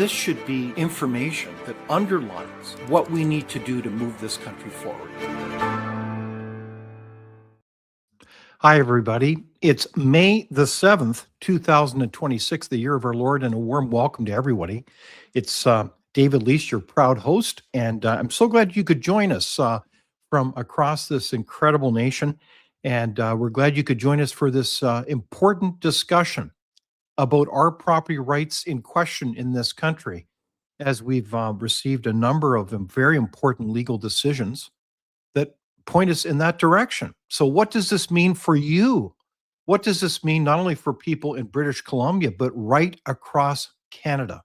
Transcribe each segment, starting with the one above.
This should be information that underlines what we need to do to move this country forward. Hi, everybody. It's May the 7th, 2026, the year of our Lord, and a warm welcome to everybody. It's David Leis, your proud host, and I'm so glad you could join us from across this incredible nation. And we're glad you could join us for this important discussion about our property rights in question in this country, as we've received a number of very important legal decisions that point us in that direction. So, what does this mean for you? What does this mean not only for people in British Columbia, but right across Canada?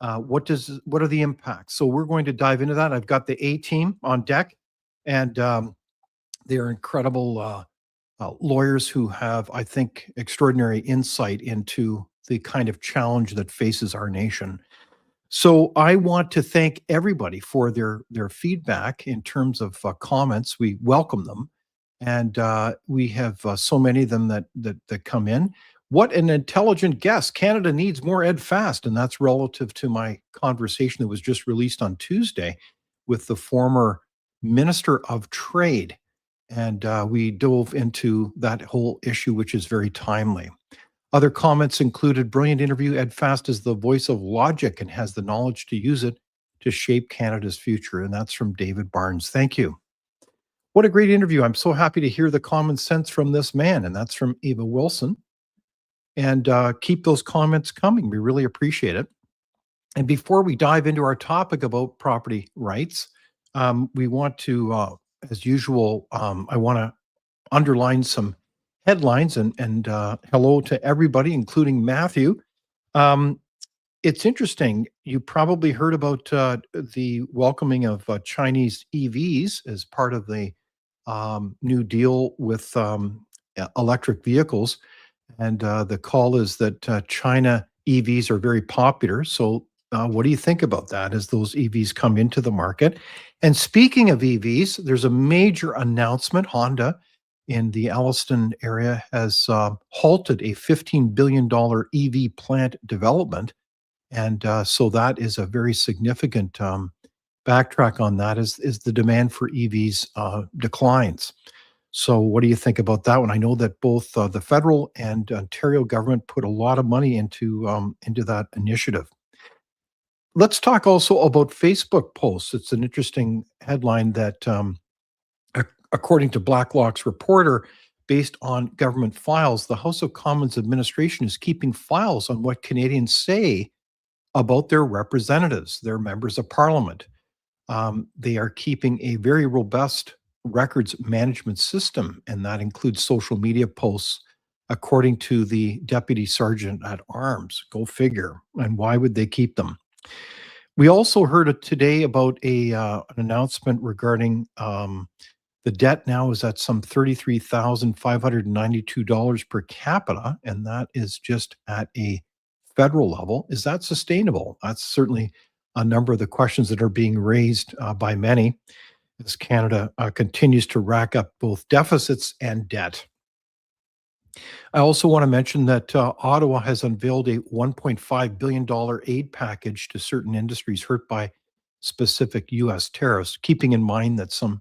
What are the impacts? So, we're going to dive into that. I've got the A team on deck, and they're incredible lawyers who have, I think, extraordinary insight into the kind of challenge that faces our nation. So I want to thank everybody for their feedback in terms of comments. We welcome them, and we have so many of them that come in. What an intelligent guest! Canada needs more Ed Fast, and that's relative to my conversation that was just released on Tuesday with the former Minister of Trade, and we dove into that whole issue, which is very timely. Other comments included brilliant interview. Ed Fast is the voice of logic and has the knowledge to use it to shape Canada's future. And that's from David Barnes. Thank you. What a great interview. I'm so happy to hear the common sense from this man. And that's from Eva Wilson. And keep those comments coming. We really appreciate it. And before we dive into our topic about property rights, we want to, as usual, I want to underline some headlines and hello to everybody, including Matthew. It's interesting. You probably heard about the welcoming of Chinese EVs as part of the new deal with electric vehicles. And the call is that China EVs are very popular. So what do you think about that as those EVs come into the market? And speaking of EVs, there's a major announcement. Honda in the Alliston area has halted a $15 billion EV plant development. And so that is a very significant backtrack on that is the demand for EVs declines. So what do you think about that one? I know that both the federal and Ontario government put a lot of money into that initiative. Let's talk also about Facebook posts. It's an interesting headline that according to Blacklock's reporter, based on government files, the House of Commons administration is keeping files on what Canadians say about their representatives, their members of parliament. They are keeping a very robust records management system, and that includes social media posts, according to the Deputy Sergeant at Arms. Go figure. And why would they keep them? We also heard today about an announcement regarding the debt now is at some $33,592 per capita, and that is just at a federal level. Is that sustainable? That's certainly a number of the questions that are being raised by many as Canada continues to rack up both deficits and debt. I also want to mention that Ottawa has unveiled a $1.5 billion aid package to certain industries hurt by specific U.S. tariffs, keeping in mind that some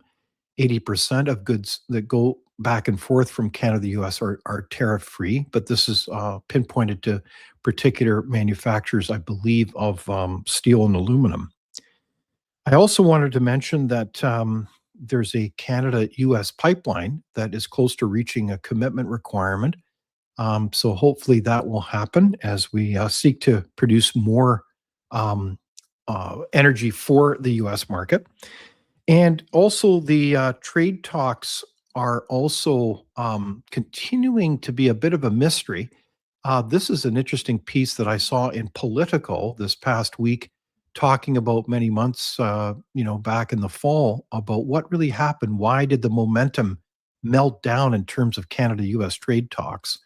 80% of goods that go back and forth from Canada to the U.S. are tariff-free, but this is pinpointed to particular manufacturers, I believe, of steel and aluminum. I also wanted to mention that there's a Canada-U.S. pipeline that is close to reaching a commitment requirement. So hopefully that will happen as we seek to produce more energy for the U.S. market. And also the trade talks are also continuing to be a bit of a mystery. This is an interesting piece that I saw in Politico this past week, talking about many months, back in the fall, about what really happened. Why did the momentum melt down in terms of Canada-U.S. trade talks?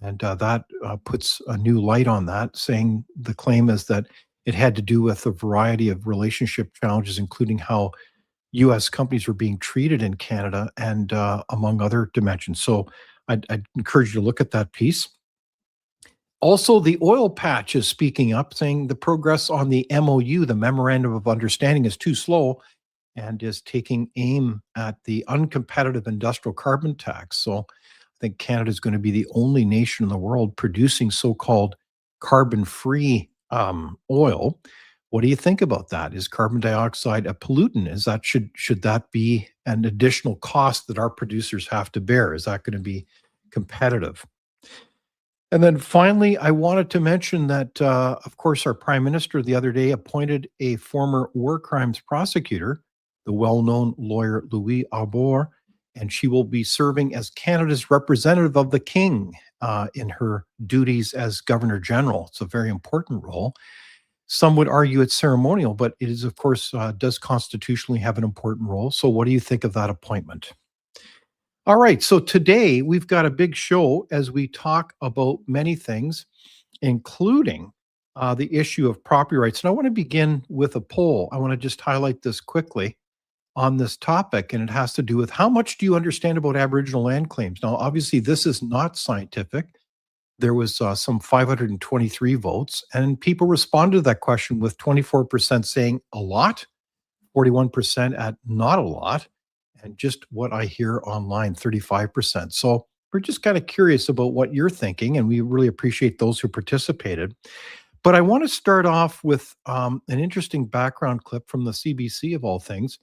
And that puts a new light on that, saying the claim is that it had to do with a variety of relationship challenges, including how U.S. companies were being treated in Canada and among other dimensions. So I'd encourage you to look at that piece. Also, the oil patch is speaking up, saying the progress on the MOU, the Memorandum of Understanding, is too slow and is taking aim at the uncompetitive industrial carbon tax. So I think Canada is going to be the only nation in the world producing so-called carbon-free oil. What do you think about that? Is carbon dioxide a pollutant? Is that should that be an additional cost that our producers have to bear? Is that going to be competitive? And then finally, I wanted to mention that, of course, our Prime Minister the other day appointed a former war crimes prosecutor, the well-known lawyer Louise Arbour, and she will be serving as Canada's representative of the King in her duties as Governor General. It's a very important role. Some would argue it's ceremonial, but it is, of course, does constitutionally have an important role. So what do you think of that appointment? All right, so today we've got a big show as we talk about many things, including the issue of property rights. And I want to begin with a poll. I want to just highlight this quickly on this topic, and it has to do with how much do you understand about Aboriginal land claims? Now, obviously, this is not scientific. There was some 523 votes, and people responded to that question with 24% saying a lot, 41% at not a lot, and just what I hear online, 35%. So we're just kind of curious about what you're thinking, and we really appreciate those who participated. But I want to start off with an interesting background clip from the CBC, of all things,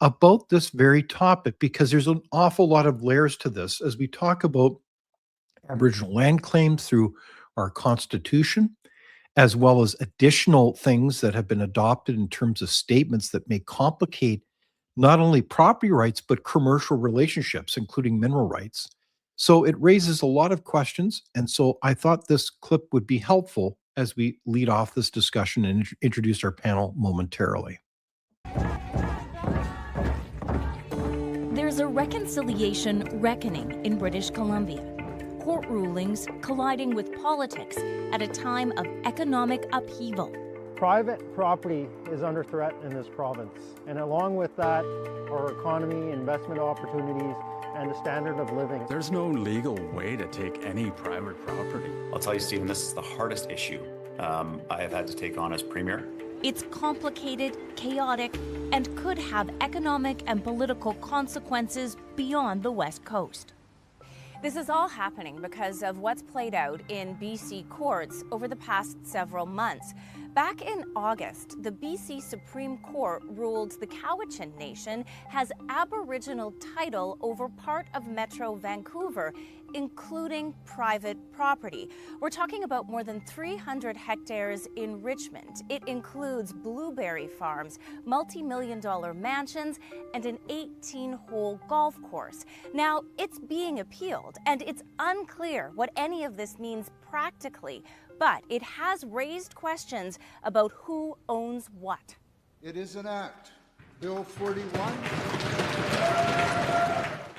about this very topic, because there's an awful lot of layers to this as we talk about Aboriginal land claims through our Constitution, as well as additional things that have been adopted in terms of statements that may complicate not only property rights, but commercial relationships, including mineral rights. So it raises a lot of questions. And so I thought this clip would be helpful as we lead off this discussion and introduce our panel momentarily. There's a reconciliation reckoning in British Columbia. Court rulings colliding with politics at a time of economic upheaval. Private property is under threat in this province, and along with that, our economy, investment opportunities, and the standard of living. There's no legal way to take any private property. I'll tell you, Stephen, this is the hardest issue I have had to take on as Premier. It's complicated, chaotic, and could have economic and political consequences beyond the West Coast. This is all happening because of what's played out in BC courts over the past several months. Back in August, the BC Supreme Court ruled the Cowichan Nation has Aboriginal title over part of Metro Vancouver, including private property. We're talking about more than 300 hectares in Richmond. It includes blueberry farms, multi-million-dollar mansions, and an 18-hole golf course. Now, it's being appealed, and it's unclear what any of this means practically, but it has raised questions about who owns what. It is an act. Bill 41.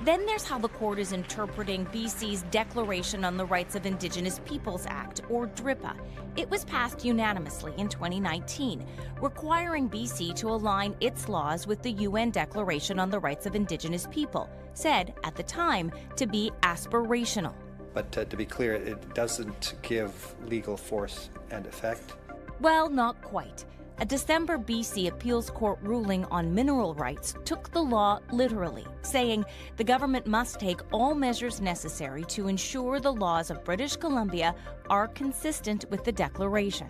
Then there's how the court is interpreting BC's Declaration on the Rights of Indigenous Peoples Act, or DRIPA. It was passed unanimously in 2019, requiring BC to align its laws with the UN Declaration on the Rights of Indigenous People, said at the time to be aspirational. But to be clear, it doesn't give legal force and effect. Well, not quite. A December BC appeals court ruling on mineral rights took the law literally, saying the government must take all measures necessary to ensure the laws of British Columbia are consistent with the Declaration.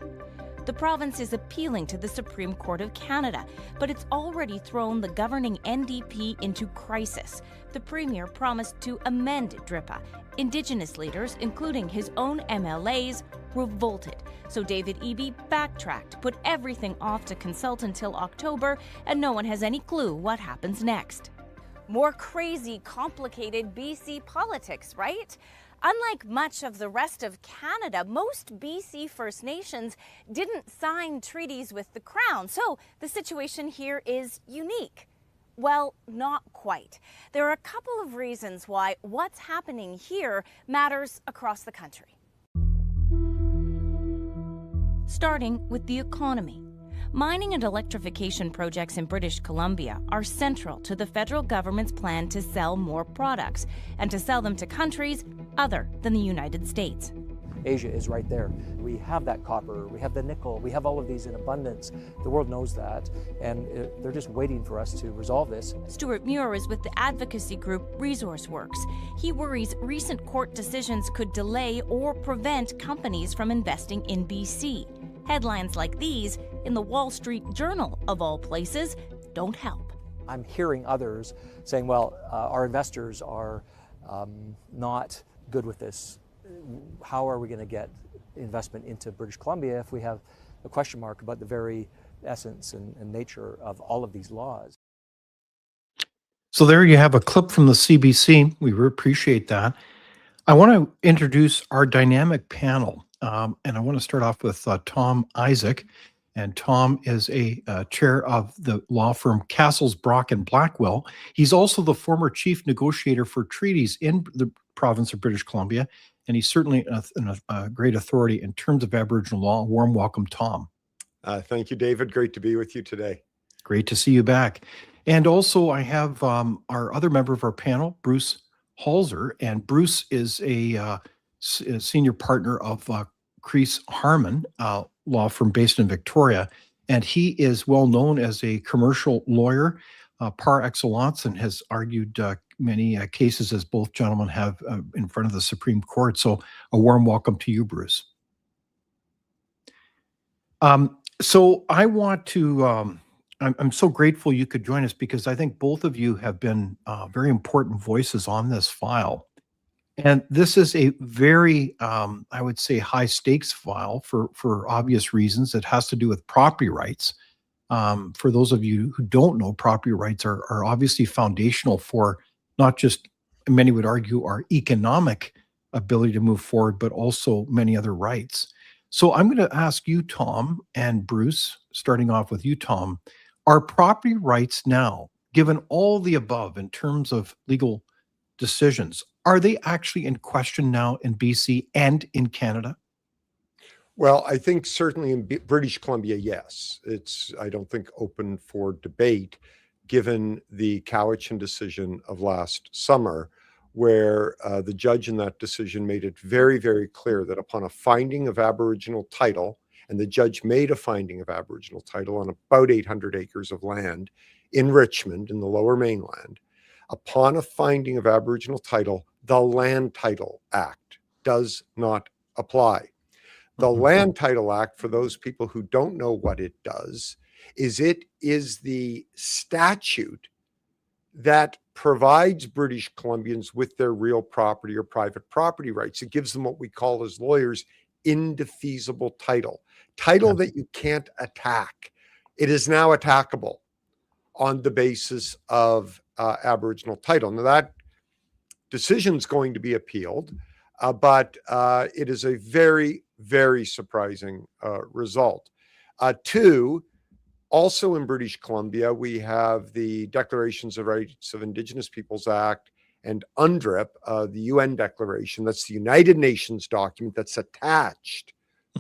The province is appealing to the Supreme Court of Canada, but it's already thrown the governing NDP into crisis. The Premier promised to amend DRIPA. Indigenous leaders, including his own MLAs, revolted. So David Eby backtracked, put everything off to consult until October, and no one has any clue what happens next. More crazy, complicated BC politics, right? Unlike much of the rest of Canada, most BC First Nations didn't sign treaties with the Crown, so the situation here is unique. Well, not quite. There are a couple of reasons why what's happening here matters across the country. Starting with the economy. Mining and electrification projects in British Columbia are central to the federal government's plan to sell more products and to sell them to countries other than the United States. Asia is right there. We have that copper, we have the nickel, we have all of these in abundance. The world knows that, and they're just waiting for us to resolve this. Stuart Muir is with the advocacy group Resource Works. He worries recent court decisions could delay or prevent companies from investing in BC. Headlines like these in the Wall Street Journal, of all places, don't help. I'm hearing others saying, well, our investors are not good with this. How are we going to get investment into British Columbia if we have a question mark about the very essence and nature of all of these laws? So there you have a clip from the CBC. We really appreciate that. I want to introduce our dynamic panel, and I want to start off with Tom Isaac. And Tom is a chair of the law firm Castles, Brock and Blackwell. He's also the former chief negotiator for treaties in the province of British Columbia, and he's certainly a great authority in terms of Aboriginal law. Warm welcome, Tom. Thank you, David. Great to be with you today. Great to see you back. And also I have our other member of our panel, Bruce Hallsor, and Bruce is a senior partner of Crease Harmon law firm based in Victoria, and he is well known as a commercial lawyer par excellence and has argued many cases, as both gentlemen have, in front of the Supreme Court. So a warm welcome to you, Bruce. So I want to, I'm so grateful you could join us, because I think both of you have been very important voices on this file. And this is a very, I would say, high stakes file for obvious reasons. It has to do with property rights. For those of you who don't know, property rights are obviously foundational for not just, many would argue, our economic ability to move forward, but also many other rights. So I'm going to ask you, Tom and Bruce, starting off with you, Tom, are property rights now, given all the above in terms of legal decisions, are they actually in question now in BC and in Canada? Well, I think certainly in British Columbia, yes. It's, I don't think, open for debate, given the Cowichan decision of last summer, where the judge in that decision made it very, very clear that upon a finding of Aboriginal title, and the judge made a finding of Aboriginal title on about 800 acres of land in Richmond, in the Lower Mainland, upon a finding of Aboriginal title, the Land Title Act does not apply. The Land Title Act, for those people who don't know what it does, is it is the statute that provides British Columbians with their real property or private property rights. It gives them what we call as lawyers indefeasible title that you can't attack. It is now attackable on the basis of Aboriginal title. Now that decision is going to be appealed, but it is a very, very surprising result. Two, also in British Columbia, we have the Declarations of Rights of Indigenous Peoples Act and UNDRIP, the UN declaration. That's the United Nations document that's attached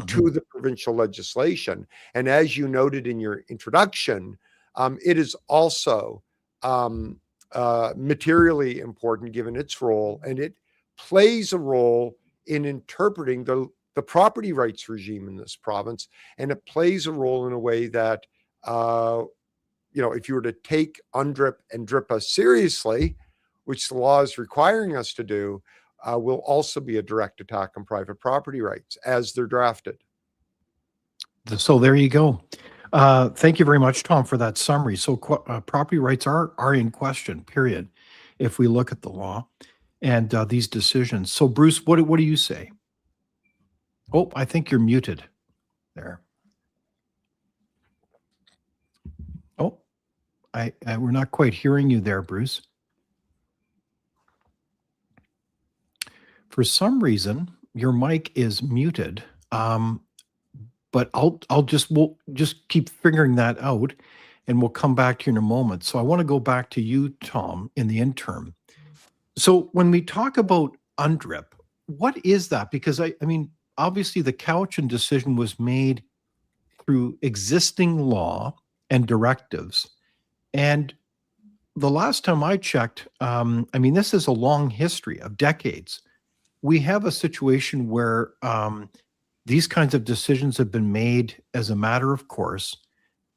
to the provincial legislation. And as you noted in your introduction, it is also materially important given its role, and it plays a role in interpreting the property rights regime in this province. And it plays a role in a way that, if you were to take UNDRIP and DRIPA seriously, which the law is requiring us to do, will also be a direct attack on private property rights as they're drafted. So there you go. Thank you very much, Tom, for that summary. So property rights are in question, period, if we look at the law and these decisions. So Bruce, what do you say? Oh, I think you're muted there. Oh, we're not quite hearing you there, Bruce. For some reason, your mic is muted, but we'll just keep figuring that out, and we'll come back to you in a moment. So I want to go back to you, Tom, in the interim. So when we talk about UNDRIP, what is that? Because I mean, obviously the Cowichan decision was made through existing law and directives, and the last time I checked, I mean, this is a long history of decades we have a situation where these kinds of decisions have been made as a matter of course.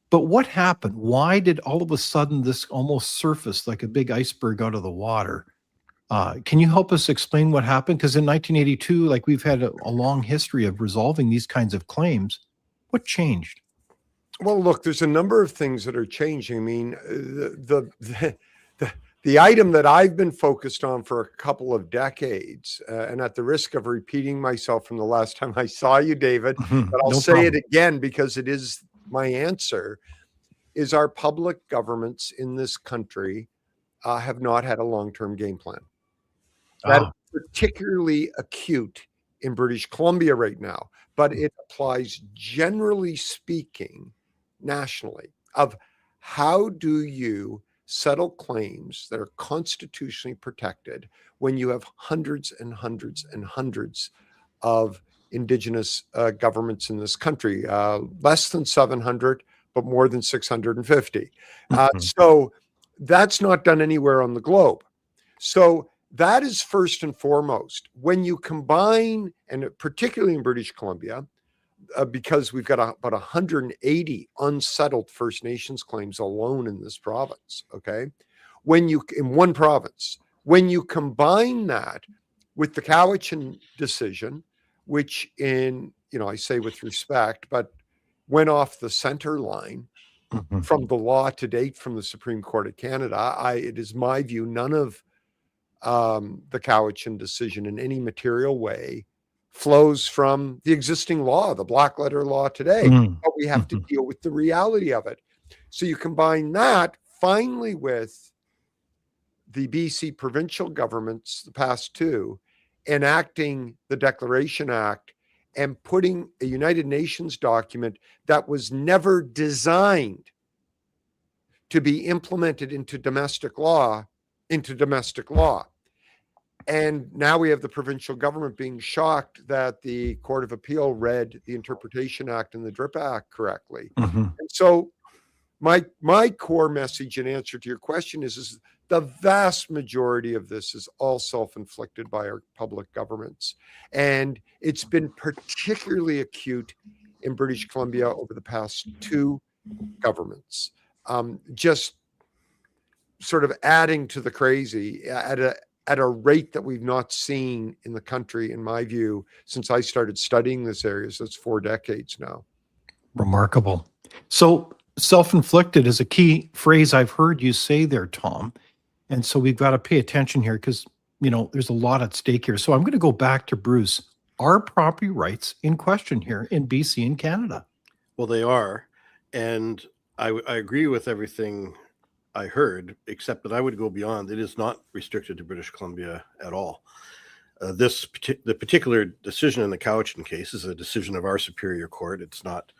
But what happened? Why did all of a sudden this almost surface like a big iceberg out of the water? Can you help us explain what happened? Because in 1982, like we've had a long history of resolving these kinds of claims. What changed? Well, look, there's a number of things that are changing. I mean, the item that I've been focused on for a couple of decades, and at the risk of repeating myself from the last time I saw you, David, but I'll say it again because it is my answer, is our public governments in this country have not had a long-term game plan. That is particularly acute in British Columbia right now, but it applies generally speaking nationally of how do you settle claims that are constitutionally protected when you have hundreds and hundreds and hundreds of Indigenous governments in this country, less than 700, but more than 650. So that's not done anywhere on the globe. So that is first and foremost. When you combine, and particularly in British Columbia, because we've got about 180 unsettled First Nations claims alone in this province, okay? In one province, when you combine that with the Cowichan decision, which I say with respect, but went off the center line from the law to date from the Supreme Court of Canada, it is my view, none of the Cowichan decision in any material way flows from the existing law, the black letter law today. But we have to deal with the reality of it. So you combine that finally with the BC provincial governments, the past two, enacting the Declaration Act and putting a United Nations document that was never designed to be implemented into domestic law. And now we have the provincial government being shocked that the Court of Appeal read the Interpretation Act and the DRIPA Act correctly. And so my core message in answer to your question is the vast majority of this is all self-inflicted by our public governments. And it's been particularly acute in British Columbia over the past two governments. Just sort of adding to the crazy at a rate that we've not seen in the country, in my view, since I started studying this area. So it's 4 decades now. Remarkable. So self-inflicted is a key phrase I've heard you say there, Tom. And so we've got to pay attention here because, there's a lot at stake here. So I'm going to go back to Bruce. Are property rights in question here in BC and Canada? Well, they are. And I agree with everything I heard, except that I would go beyond. It is not restricted to British Columbia at all. The particular decision in the Cowichan case is a decision of our Superior Court. It's not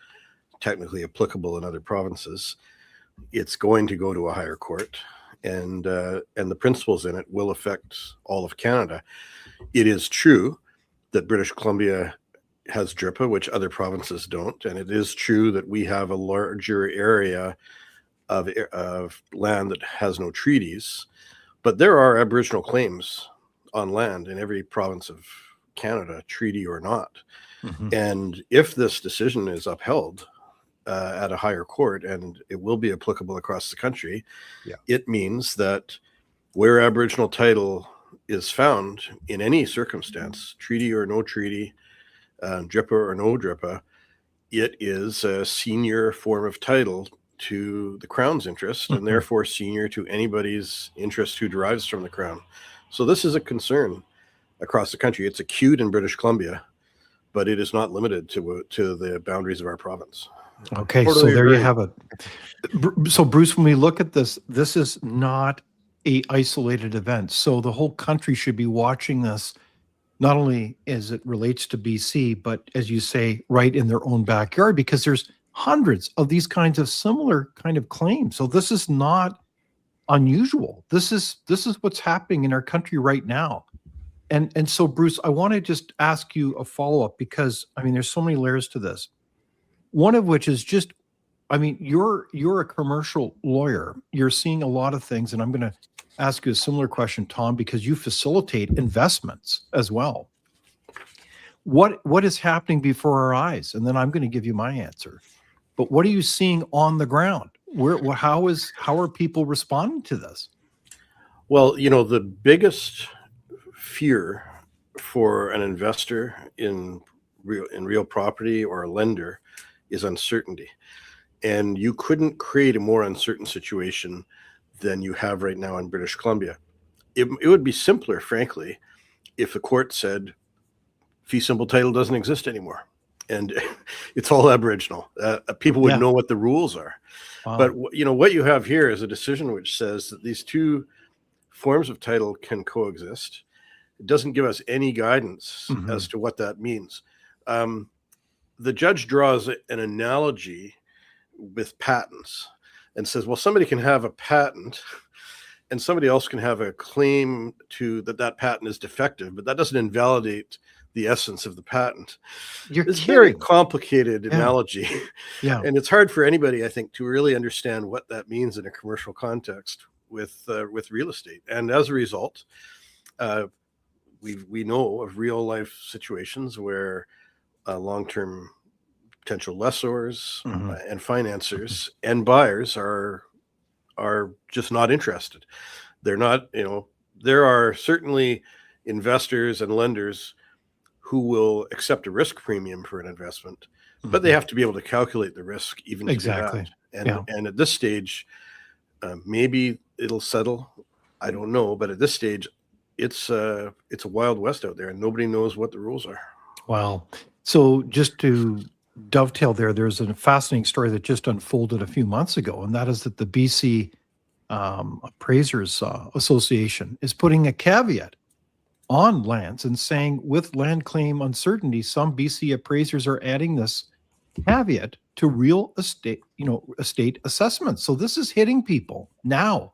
technically applicable in other provinces. It's going to go to a higher court, and the principles in it will affect all of Canada. It is true that British Columbia has DRIPA, which other provinces don't, and it is true that we have a larger area of land that has no treaties, but there are Aboriginal claims on land in every province of Canada, treaty or not. And if this decision is upheld at a higher court, and it will be applicable across the country, it means that where Aboriginal title is found in any circumstance, treaty or no treaty, DRIPA or no DRIPA, it is a senior form of title to the Crown's interest, and therefore senior to anybody's interest who derives from the Crown. So this is a concern across the country. It's acute in British Columbia, but it is not limited to the boundaries of our province. Okay, so there you have it. So Bruce, when we look at this is not a isolated event. So the whole country should be watching this, not only as it relates to BC, but as you say, right in their own backyard, because there's hundreds of these kinds of similar kind of claims. So this is not unusual. This is what's happening in our country right now. And so Bruce, I want to just ask you a follow-up because there's so many layers to this. One of which is just, you're a commercial lawyer. You're seeing a lot of things, and I'm going to ask you a similar question, Tom, because you facilitate investments as well. what is happening before our eyes? And then I'm going to give you my answer. But what are you seeing on the ground? How are people responding to this? Well, you know, the biggest fear for an investor in real property or a lender is uncertainty. And you couldn't create a more uncertain situation than you have right now in British Columbia. It would be simpler, frankly, if the court said fee simple title doesn't exist anymore and it's all Aboriginal. People would know what the rules are. Wow. But you know what you have here is a decision which says that these two forms of title can coexist. It doesn't give us any guidance as to what that means. The judge draws an analogy with patents and says, well, somebody can have a patent and somebody else can have a claim to that patent is defective, but that doesn't invalidate the essence of the patent. It's a very complicated analogy. Yeah. And it's hard for anybody, I think, to really understand what that means in a commercial context with real estate. And as a result, we know of real life situations where long-term potential lessors and financiers and buyers are just not interested. They're not, you know, there are certainly investors and lenders who will accept a risk premium for an investment, but they have to be able to calculate the risk even to do that. And at this stage, maybe it'll settle. I don't know, but at this stage, it's a wild west out there, and nobody knows what the rules are. Wow. So just to dovetail there's a fascinating story that just unfolded a few months ago, and that is that the BC Appraisers Association is putting a caveat on lands and saying, with land claim uncertainty, some BC appraisers are adding this caveat to real estate, estate assessments. So this is hitting people now.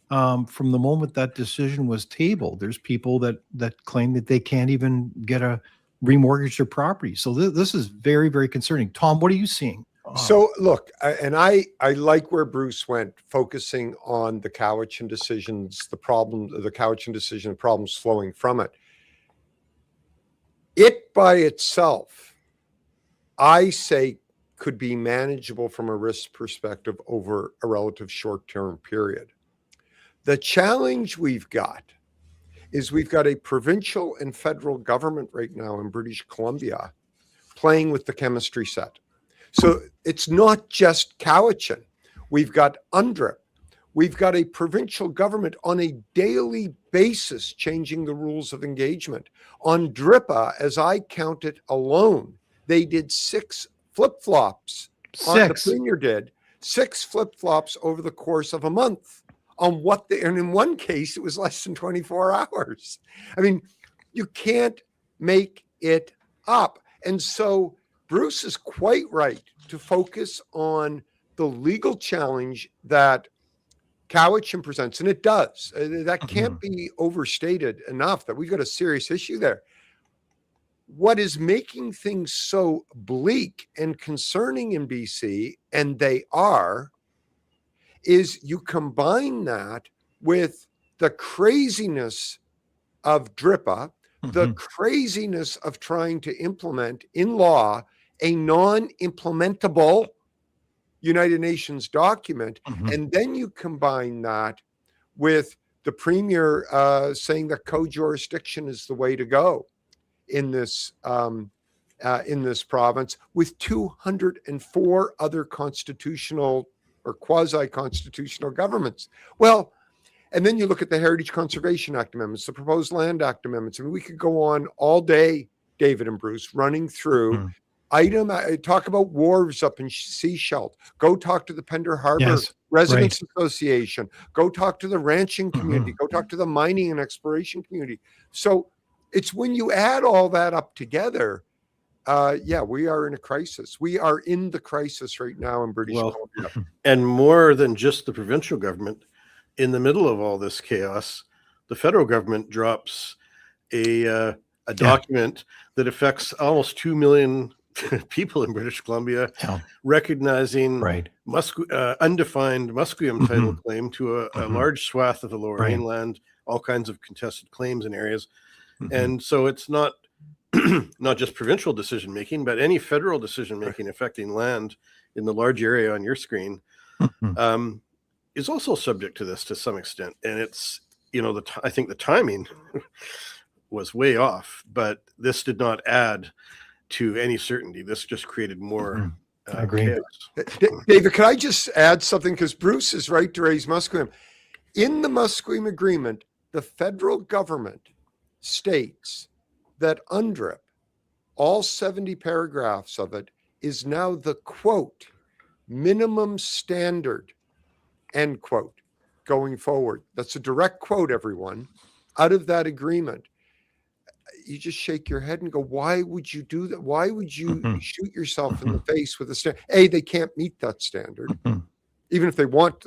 From the moment that decision was tabled, there's people that claim that they can't even get a remortgage their property. So this is very, very concerning. Tom, what are you seeing? So look, I like where Bruce went, focusing on the Cowichan decisions, the Cowichan decision, problems flowing from it. It by itself, I say, could be manageable from a risk perspective over a relative short-term period. The challenge we've got is we've got a provincial and federal government right now in British Columbia playing with the chemistry set. So it's not just Cowichan. We've got UNDRIP. We've got a provincial government on a daily basis changing the rules of engagement. On DRIPA, as I count it alone, they did 6 flip-flops. The Premier did 6 flip-flops over the course of a month on and in one case, it was less than 24 hours. I mean, you can't make it up. And so Bruce is quite right to focus on the legal challenge that Cowichan presents, and it does. That can't be overstated enough, that we've got a serious issue there. What is making things so bleak and concerning in BC, and they are, is you combine that with the craziness of DRIPA, the craziness of trying to implement in law a non-implementable United Nations document. And then you combine that with the Premier saying that co-jurisdiction is the way to go in this province, with 204 other constitutional or quasi-constitutional governments. Well, and then you look at the Heritage Conservation Act amendments, the Proposed Land Act amendments. I mean, we could go on all day, David and Bruce, running through talk about wharves up in Sechelt. Go talk to the Pender Harbor Residents Association. Go talk to the ranching community. Go talk to the mining and exploration community. So it's when you add all that up together, we are in a crisis. We are in the crisis right now in British Columbia. And more than just the provincial government, in the middle of all this chaos, the federal government drops a document that affects almost 2 million people in British Columbia, recognizing undefined musqueam title claim to a large swath of the lower mainland, all kinds of contested claims in areas. And so it's not not just provincial decision making, but any federal decision making affecting land in the large area on your screen, is also subject to this to some extent. And it's, I think the timing was way off, but this did not add to any certainty. This just created more I agree. chaos. David, could I just add something? Because Bruce is right to raise Musqueam. In the Musqueam Agreement, the federal government states that UNDRIP, all 70 paragraphs of it, is now the quote, minimum standard, end quote, going forward. That's a direct quote, everyone, out of that agreement. You just shake your head and go, why would you do that? Why would you shoot yourself in the face with a standard? They can't meet that standard. Even if they want,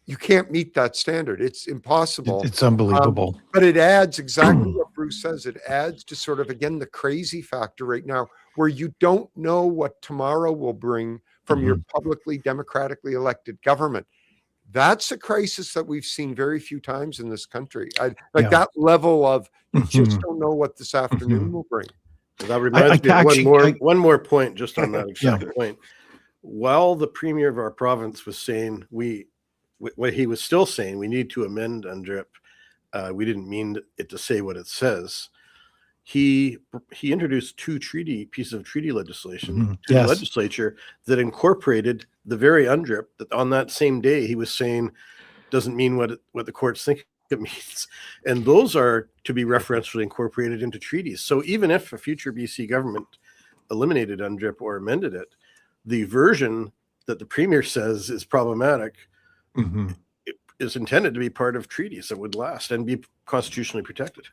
you can't meet that standard. It's impossible. It's unbelievable. But it adds exactly what Bruce says. It adds to sort of, again, the crazy factor right now, where you don't know what tomorrow will bring from your publicly, democratically elected government. That's a crisis that we've seen very few times in this country. That level of, you just don't know what this afternoon will bring. That reminds me of one more point just on that exact point. While the premier of our province was saying what he was still saying, we need to amend UNDRIP. We didn't mean it to say what it says. He introduced two pieces of treaty legislation to the legislature that incorporated the very UNDRIP that on that same day he was saying doesn't mean what the courts think it means. And those are to be referentially incorporated into treaties. So even if a future BC government eliminated UNDRIP or amended it, the version that the premier says is problematic is intended to be part of treaties that would last and be constitutionally protected.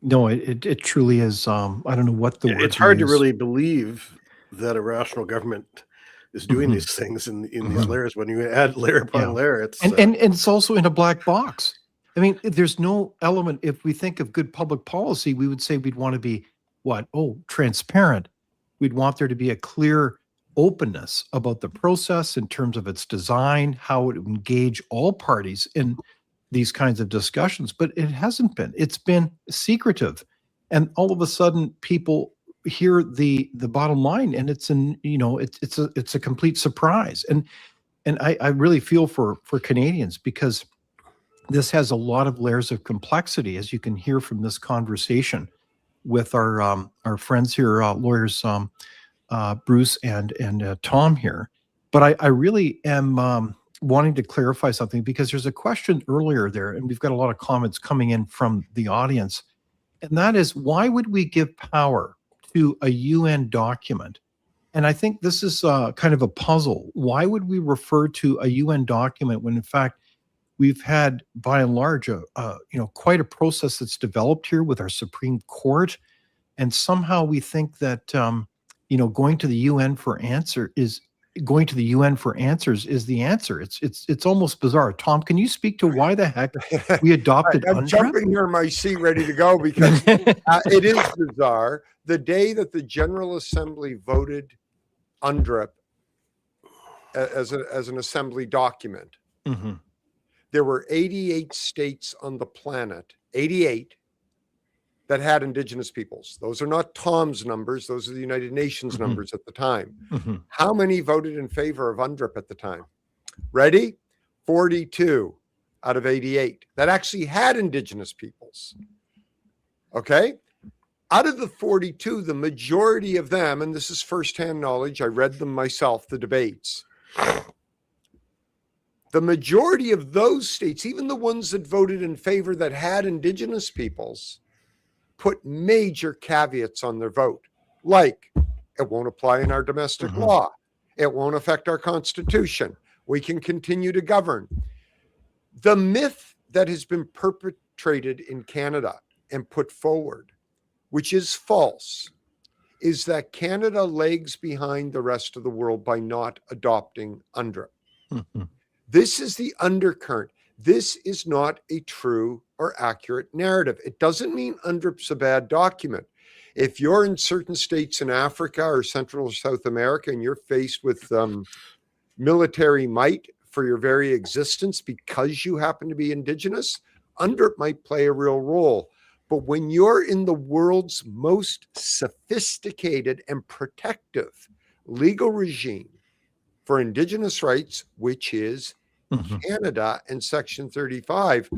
No, it truly is. I don't know what the word it's hard to really believe that a rational government is doing these things in these layers. When you add layer upon layer, it's and it's also in a black box. I mean, there's no element. If we think of good public policy, we would say we'd want to be transparent. We'd want there to be a clear openness about the process in terms of its design, how it would engage all parties in these kinds of discussions, but it hasn't been. It's been secretive, and all of a sudden people hear the bottom line, and it's a complete surprise. And I really feel for Canadians, because this has a lot of layers of complexity, as you can hear from this conversation with our friends here, lawyers Bruce and Tom here. But I really am wanting to clarify something, because there's a question earlier there, and we've got a lot of comments coming in from the audience, and that is, why would we give power to a UN document? And I think this is kind of a puzzle. Why would we refer to a UN document when, in fact, we've had, by and large, quite a process that's developed here with our Supreme Court, and somehow we think that going to the UN for answers is the answer. It's almost bizarre. Tom, can you speak to why the heck we adopted I'm jumping here in my seat ready to go, because it is bizarre. The day that the General Assembly voted UNDRIP as an assembly document, there were 88 states on the planet, 88, that had Indigenous peoples. Those are not Tom's numbers. Those are the United Nations numbers at the time. How many voted in favor of UNDRIP at the time? Ready? 42 out of 88 that actually had Indigenous peoples. Okay? Out of the 42, the majority of them, and this is firsthand knowledge, I read them myself, the debates. The majority of those states, even the ones that voted in favor that had Indigenous peoples, put major caveats on their vote, like it won't apply in our domestic law. It won't affect our constitution. We can continue to govern. The myth that has been perpetrated in Canada and put forward, which is false, is that Canada lags behind the rest of the world by not adopting UNDRIP. This is the undercurrent. This is not a true or accurate narrative. It doesn't mean UNDRIP's a bad document. If you're in certain states in Africa or Central or South America and you're faced with military might for your very existence because you happen to be Indigenous, UNDRIP might play a real role. But when you're in the world's most sophisticated and protective legal regime for Indigenous rights, which is Canada and Section 35,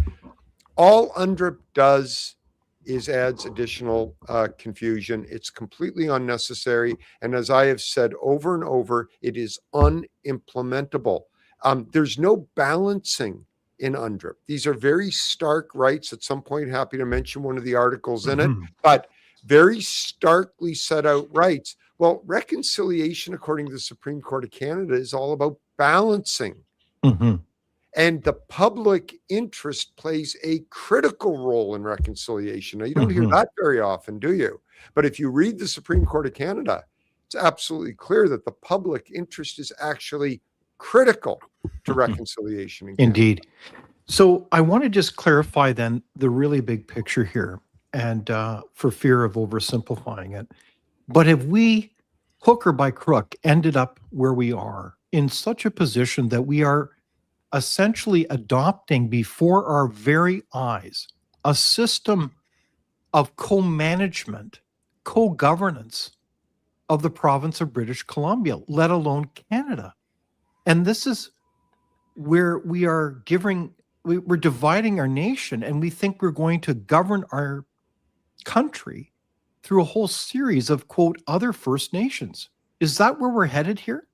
all UNDRIP does is adds additional confusion. It's completely unnecessary. And as I have said over and over, it is unimplementable. There's no balancing in UNDRIP. These are very stark rights. At some point, happy to mention one of the articles in it, but very starkly set out rights. Well, reconciliation, according to the Supreme Court of Canada, is all about balancing. And the public interest plays a critical role in reconciliation. Now, you don't hear that very often, do you? But if you read the Supreme Court of Canada, it's absolutely clear that the public interest is actually critical to reconciliation. Indeed. So I want to just clarify then the really big picture here, and for fear of oversimplifying it. But have we, hook or by crook, ended up where we are in such a position that we are essentially adopting before our very eyes a system of co-management, co-governance of the province of British Columbia, let alone Canada? And this is where we are we're dividing our nation, and we think we're going to govern our country through a whole series of, quote, other First Nations. Is that where we're headed here?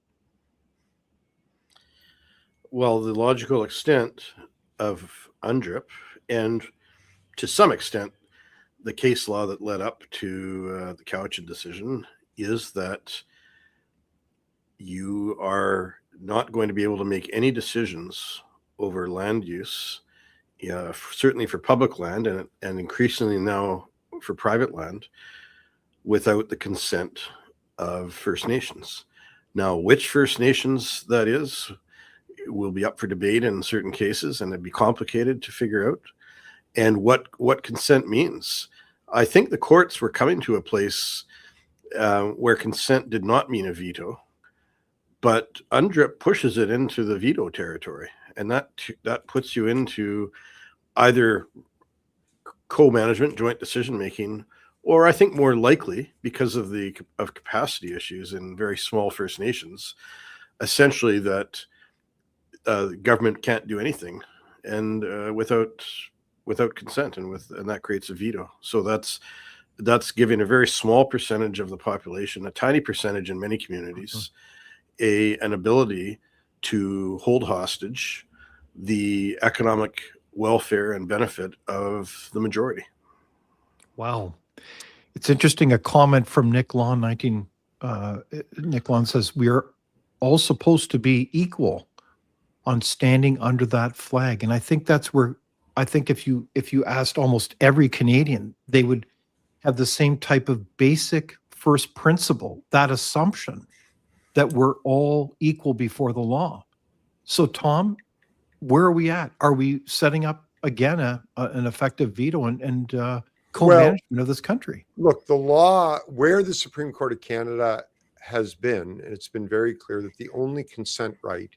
Well, the logical extent of UNDRIP, and to some extent, the case law that led up to the Cowichan decision, is that you are not going to be able to make any decisions over land use, certainly for public land and increasingly now for private land, without the consent of First Nations. Now, which First Nations that is will be up for debate in certain cases, and it'd be complicated to figure out. And what consent means. I think the courts were coming to a place where consent did not mean a veto, but UNDRIP pushes it into the veto territory, and that puts you into either co-management, joint decision making, or I think more likely, because of capacity issues in very small First Nations, essentially that the government can't do anything and without consent, and that creates a veto. So that's giving a very small percentage of the population, a tiny percentage in many communities, an ability to hold hostage the economic welfare and benefit of the majority. Wow. It's interesting, a comment from Nick Lawn, Nick Lawn says, we are all supposed to be equal on standing under that flag. And I think that's where, I think if you asked almost every Canadian, they would have the same type of basic first principle, that assumption that we're all equal before the law. So Tom, where are we at? Are we setting up again an effective veto and co-management of this country? Look, the law, where the Supreme Court of Canada has been, and it's been very clear that the only consent right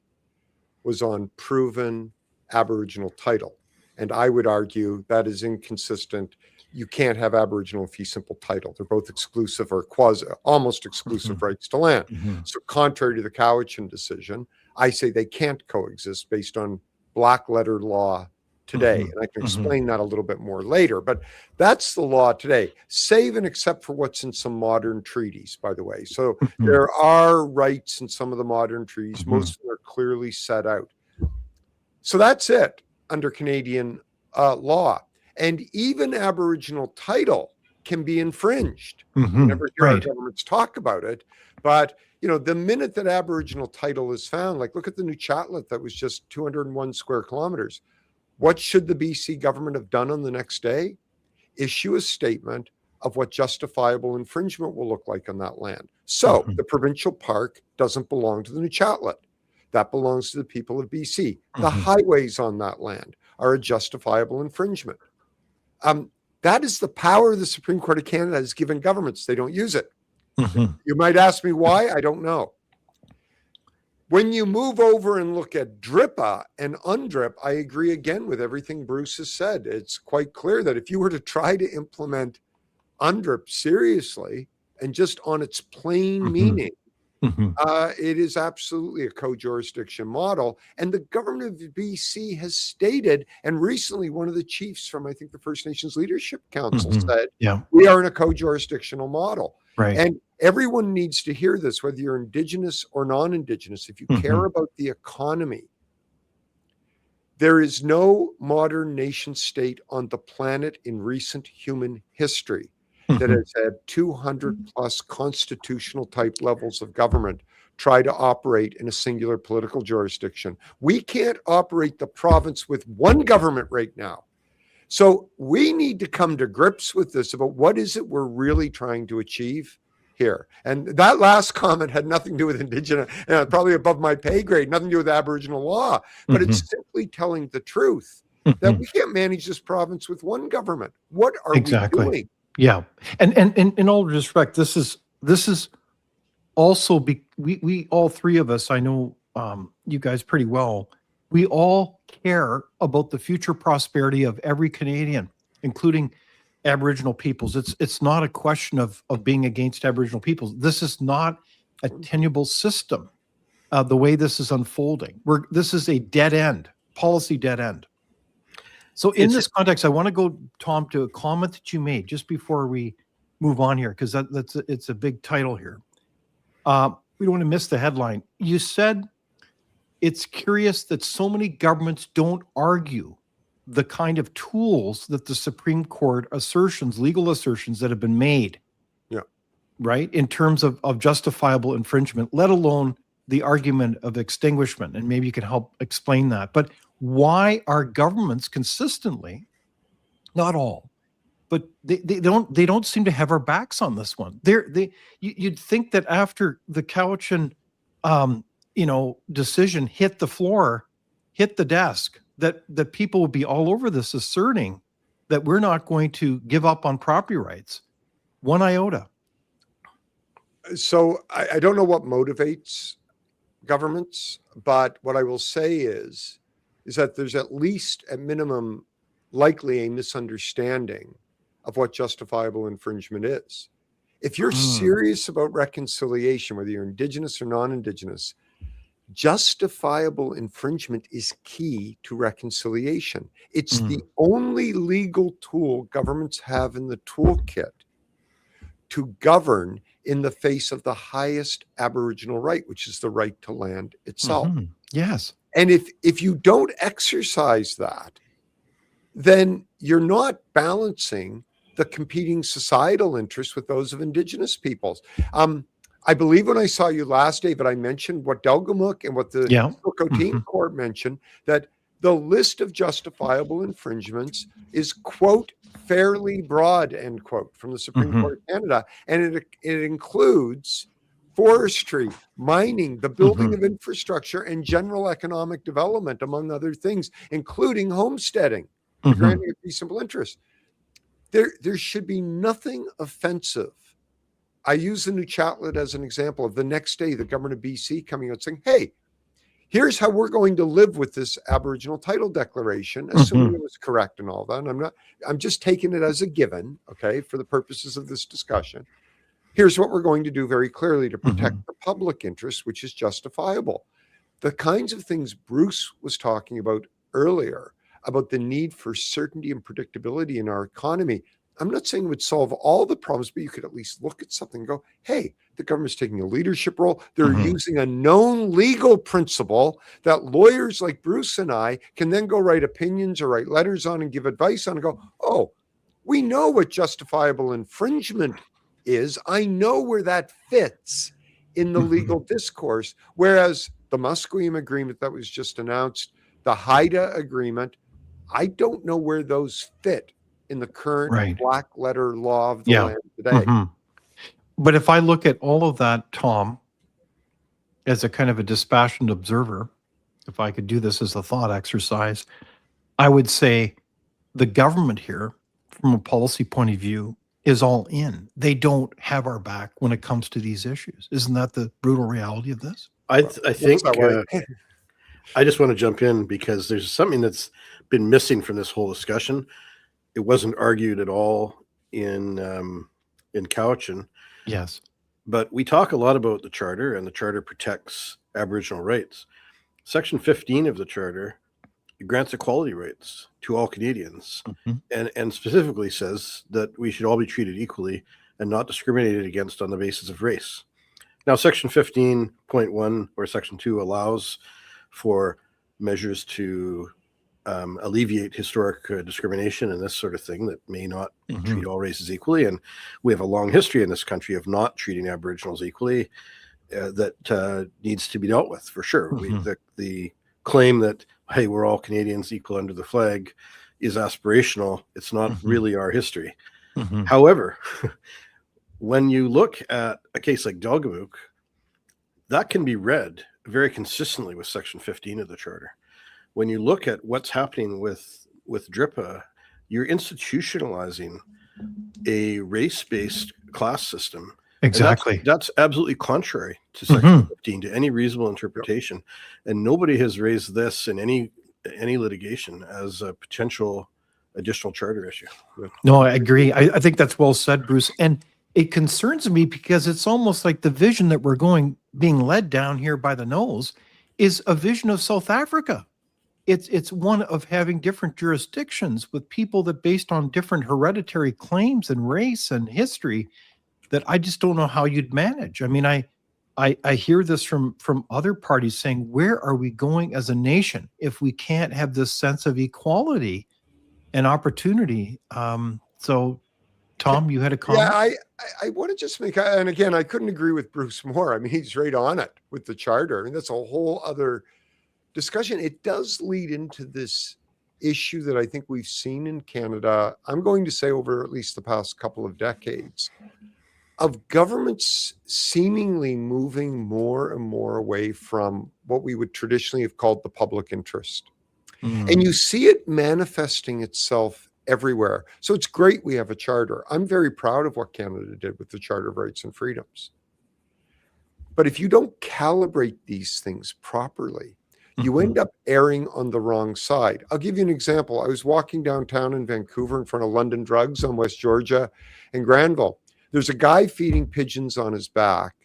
was on proven Aboriginal title. And I would argue that is inconsistent. You can't have Aboriginal fee simple title. They're both exclusive or almost exclusive rights to land. So contrary to the Cowichan decision, I say they can't coexist based on black letter law today. And I can explain that a little bit more later, but that's the law today, save and except for what's in some modern treaties, by the way. So there are rights in some of the modern treaties. Most of them are clearly set out. So that's it under Canadian law. And even Aboriginal title can be infringed. You never hear our governments talk about it, but the minute that Aboriginal title is found, like look at the new chatlet that was just 201 square kilometers. What should the BC government have done on the next day? Issue a statement of what justifiable infringement will look like on that land. So the provincial park doesn't belong to the new chatlet. That belongs to the people of BC. The highways on that land are a justifiable infringement. That is the power the Supreme Court of Canada has given governments. They don't use it. You might ask me why. I don't know. When you move over and look at DRIPA and UNDRIP, I agree again with everything Bruce has said. It's quite clear that if you were to try to implement UNDRIP seriously and just on its plain meaning, it is absolutely a co-jurisdiction model. And the government of BC has stated, and recently one of the chiefs from, I think, the First Nations Leadership Council said, we are in a co-jurisdictional model. Right. And everyone needs to hear this, whether you're Indigenous or non-Indigenous. If you care about the economy, there is no modern nation state on the planet in recent human history that has had 200 plus constitutional type levels of government try to operate in a singular political jurisdiction. We can't operate the province with one government right now. So we need to come to grips with this about what is it we're really trying to achieve here. And that last comment had nothing to do with Indigenous, probably above my pay grade, nothing to do with Aboriginal law, but it's simply telling the truth that we can't manage this province with one government. What are we doing? Yeah. And in all respect, this is also we all three of us, I know you guys pretty well, we all care about the future prosperity of every Canadian, including Aboriginal peoples. It's not a question of being against Aboriginal peoples. This is not a tenable system, the way this is unfolding. This is a dead end, policy dead end. So in this context, I want to go, Tom, to a comment that you made just before we move on here, because it's a big title here. We don't want to miss the headline. You said it's curious that so many governments don't argue the kind of tools that the Supreme Court assertions, legal assertions that have been made, right, in terms of justifiable infringement, let alone the argument of extinguishment. And maybe you can help explain that. But why are governments consistently, not all, but they don't seem to have our backs on this one? You'd think that after the Cowichan decision hit the floor, hit the desk, that people would be all over this, asserting that we're not going to give up on property rights one iota. So I don't know what motivates governments, but what I will say is that there's at least at minimum likely a misunderstanding of what justifiable infringement is. If you're serious about reconciliation, whether you're Indigenous or non-Indigenous, justifiable infringement is key to reconciliation. It's the only legal tool governments have in the toolkit to govern in the face of the highest Aboriginal right, which is the right to land itself. Yes. And if you don't exercise that, then you're not balancing the competing societal interests with those of Indigenous peoples. I believe when I saw you last, David, I mentioned what Delgamuuk and what the Coteam Court mentioned, that the list of justifiable infringements is, quote, fairly broad, end quote, from the Supreme Court of Canada. And it includes forestry, mining, the building of infrastructure, and general economic development, among other things, including homesteading, the granting of fee simple interest. There should be nothing offensive. I use the New Chatlet as an example of the next day, the government of BC coming out saying, hey, here's how we're going to live with this Aboriginal title declaration, assuming it was correct and all that. And I'm just taking it as a given, okay, for the purposes of this discussion. Here's what we're going to do very clearly to protect the public interest, which is justifiable. The kinds of things Bruce was talking about earlier, about the need for certainty and predictability in our economy, I'm not saying it would solve all the problems, but you could at least look at something and go, hey, the government's taking a leadership role. They're using a known legal principle that lawyers like Bruce and I can then go write opinions or write letters on and give advice on and go, oh, we know what justifiable infringement is. I know where that fits in the legal discourse. Whereas the Musqueam agreement that was just announced, the Haida agreement, I don't know where those fit in the current black letter law of the land today. But if I look at all of that, Tom, as a kind of a dispassionate observer, if I could do this as a thought exercise, I would say the government here, from a policy point of view, is all in. They don't have our back when it comes to these issues. Isn't that the brutal reality of this? I think that way. I just want to jump in because there's something that's been missing from this whole discussion. It wasn't argued at all in Cowichan, Yes. but we talk a lot about the Charter, and the Charter protects Aboriginal rights. Section 15 of the Charter grants equality rights to all Canadians, and specifically says that we should all be treated equally and not discriminated against on the basis of race. Now, Section 15.1 or Section 2 allows for measures to alleviate historic discrimination and this sort of thing that may not treat all races equally. And we have a long history in this country of not treating Aboriginals equally that needs to be dealt with, for sure. The claim that, hey, we're all Canadians equal under the flag is aspirational. It's not really our history. However, when you look at a case like Delgamuukw, that can be read very consistently with Section 15 of the Charter. When you look at what's happening with DRIPA, you're institutionalizing a race-based class system. Exactly. That's absolutely contrary to Section 15, to any reasonable interpretation. And nobody has raised this in any litigation as a potential additional charter issue. No, I agree. I think that's well said, Bruce. And it concerns me because it's almost like the vision that we're being led down here by the nose is a vision of South Africa. It's one of having different jurisdictions with people that based on different hereditary claims and race and history that I just don't know how you'd manage. I mean, I hear this from other parties saying, where are we going as a nation if we can't have this sense of equality and opportunity? So Tom, you had a comment? Yeah, I want to just make, and again, I couldn't agree with Bruce more. I mean, he's right on it with the Charter. I mean, that's a whole other discussion. It does lead into this issue that I think we've seen in Canada, I'm going to say over at least the past couple of decades, of governments seemingly moving more and more away from what we would traditionally have called the public interest. And you see it manifesting itself everywhere. So it's great we have a charter. I'm very proud of what Canada did with the Charter of Rights and Freedoms. But if you don't calibrate these things properly, you end up erring on the wrong side. I'll give you an example. I was walking downtown in Vancouver in front of London Drugs on West Georgia and Granville. There's a guy feeding pigeons on his back.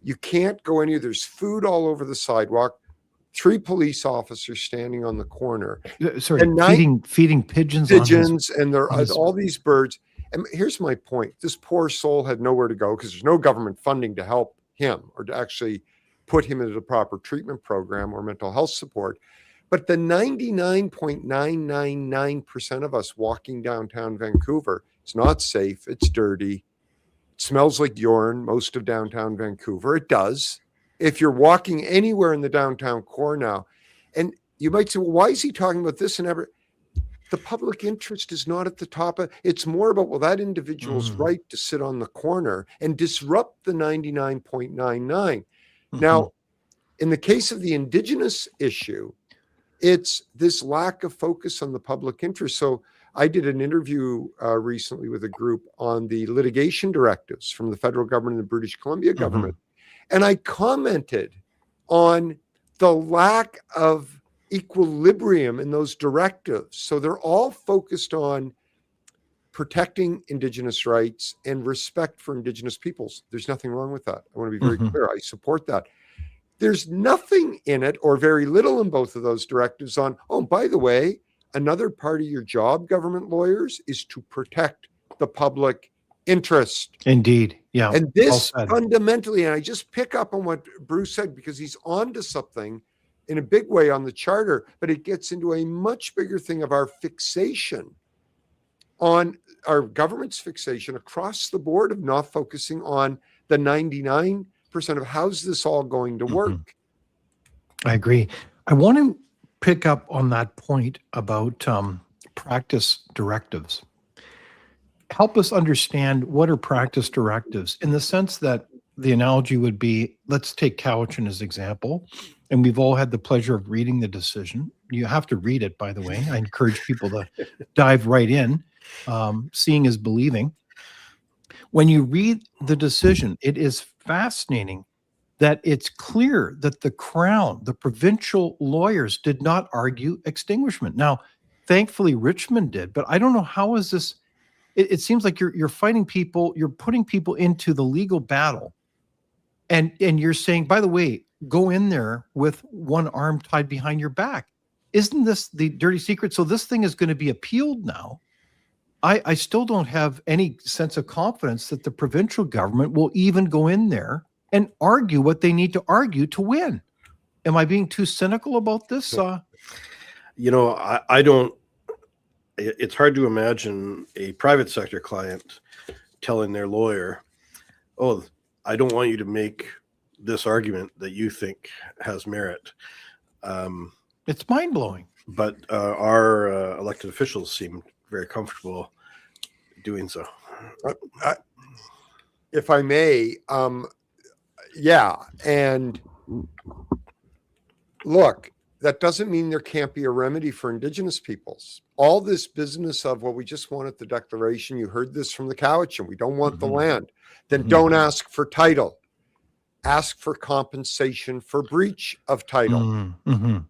You can't go anywhere. There's food all over the sidewalk. 3 police officers standing on the corner. Sorry, feeding pigeons and there are all these birds. And here's my point. This poor soul had nowhere to go because there's no government funding to help him or to actually put him into the proper treatment program or mental health support. But the 99.999% of us walking downtown Vancouver, it's not safe, it's dirty, it smells like urine, most of downtown Vancouver. It does. If you're walking anywhere in the downtown core now, and you might say, well, why is he talking about this and ever? The public interest is not at the top of it's more about, well, that individual's right to sit on the corner and disrupt the 99.99. Now, in the case of the Indigenous issue, it's this lack of focus on the public interest. So I did an interview recently with a group on the litigation directives from the federal government and the British Columbia government. And I commented on the lack of equilibrium in those directives. So they're all focused on protecting Indigenous rights and respect for Indigenous peoples. There's nothing wrong with that. I want to be very clear. I support that. There's nothing in it or very little in both of those directives on, oh, by the way, another part of your job, government lawyers, is to protect the public interest. Indeed. Yeah. And this fundamentally, and I just pick up on what Bruce said because he's onto something in a big way on the charter, but it gets into a much bigger thing of our fixation on our government's fixation across the board of not focusing on the 99% of how's this all going to work. I agree. I want to pick up on that point about practice directives. Help us understand what are practice directives in the sense that the analogy would be, let's take Cowichan as example, and we've all had the pleasure of reading the decision. You have to read it, by the way. I encourage people to dive right in. Seeing is believing. When you read the decision, it is fascinating that it's clear that the Crown, the provincial lawyers, did not argue extinguishment. Now, thankfully, Richmond did, but I don't know how is this. It seems like you're fighting people, you're putting people into the legal battle, and you're saying, by the way, go in there with one arm tied behind your back. Isn't this the dirty secret? So this thing is going to be appealed now. I still don't have any sense of confidence that the provincial government will even go in there and argue what they need to argue to win. Am I being too cynical about this? You know, I don't, it's hard to imagine a private sector client telling their lawyer, oh, I don't want you to make this argument that you think has merit. It's mind-blowing. But our elected officials seem very comfortable doing so. If I may, yeah. And look, that doesn't mean there can't be a remedy for Indigenous peoples. All this business of, well, we just wanted the declaration. You heard this from the Cowichan. We don't want the land. Then don't ask for title. Ask for compensation for breach of title,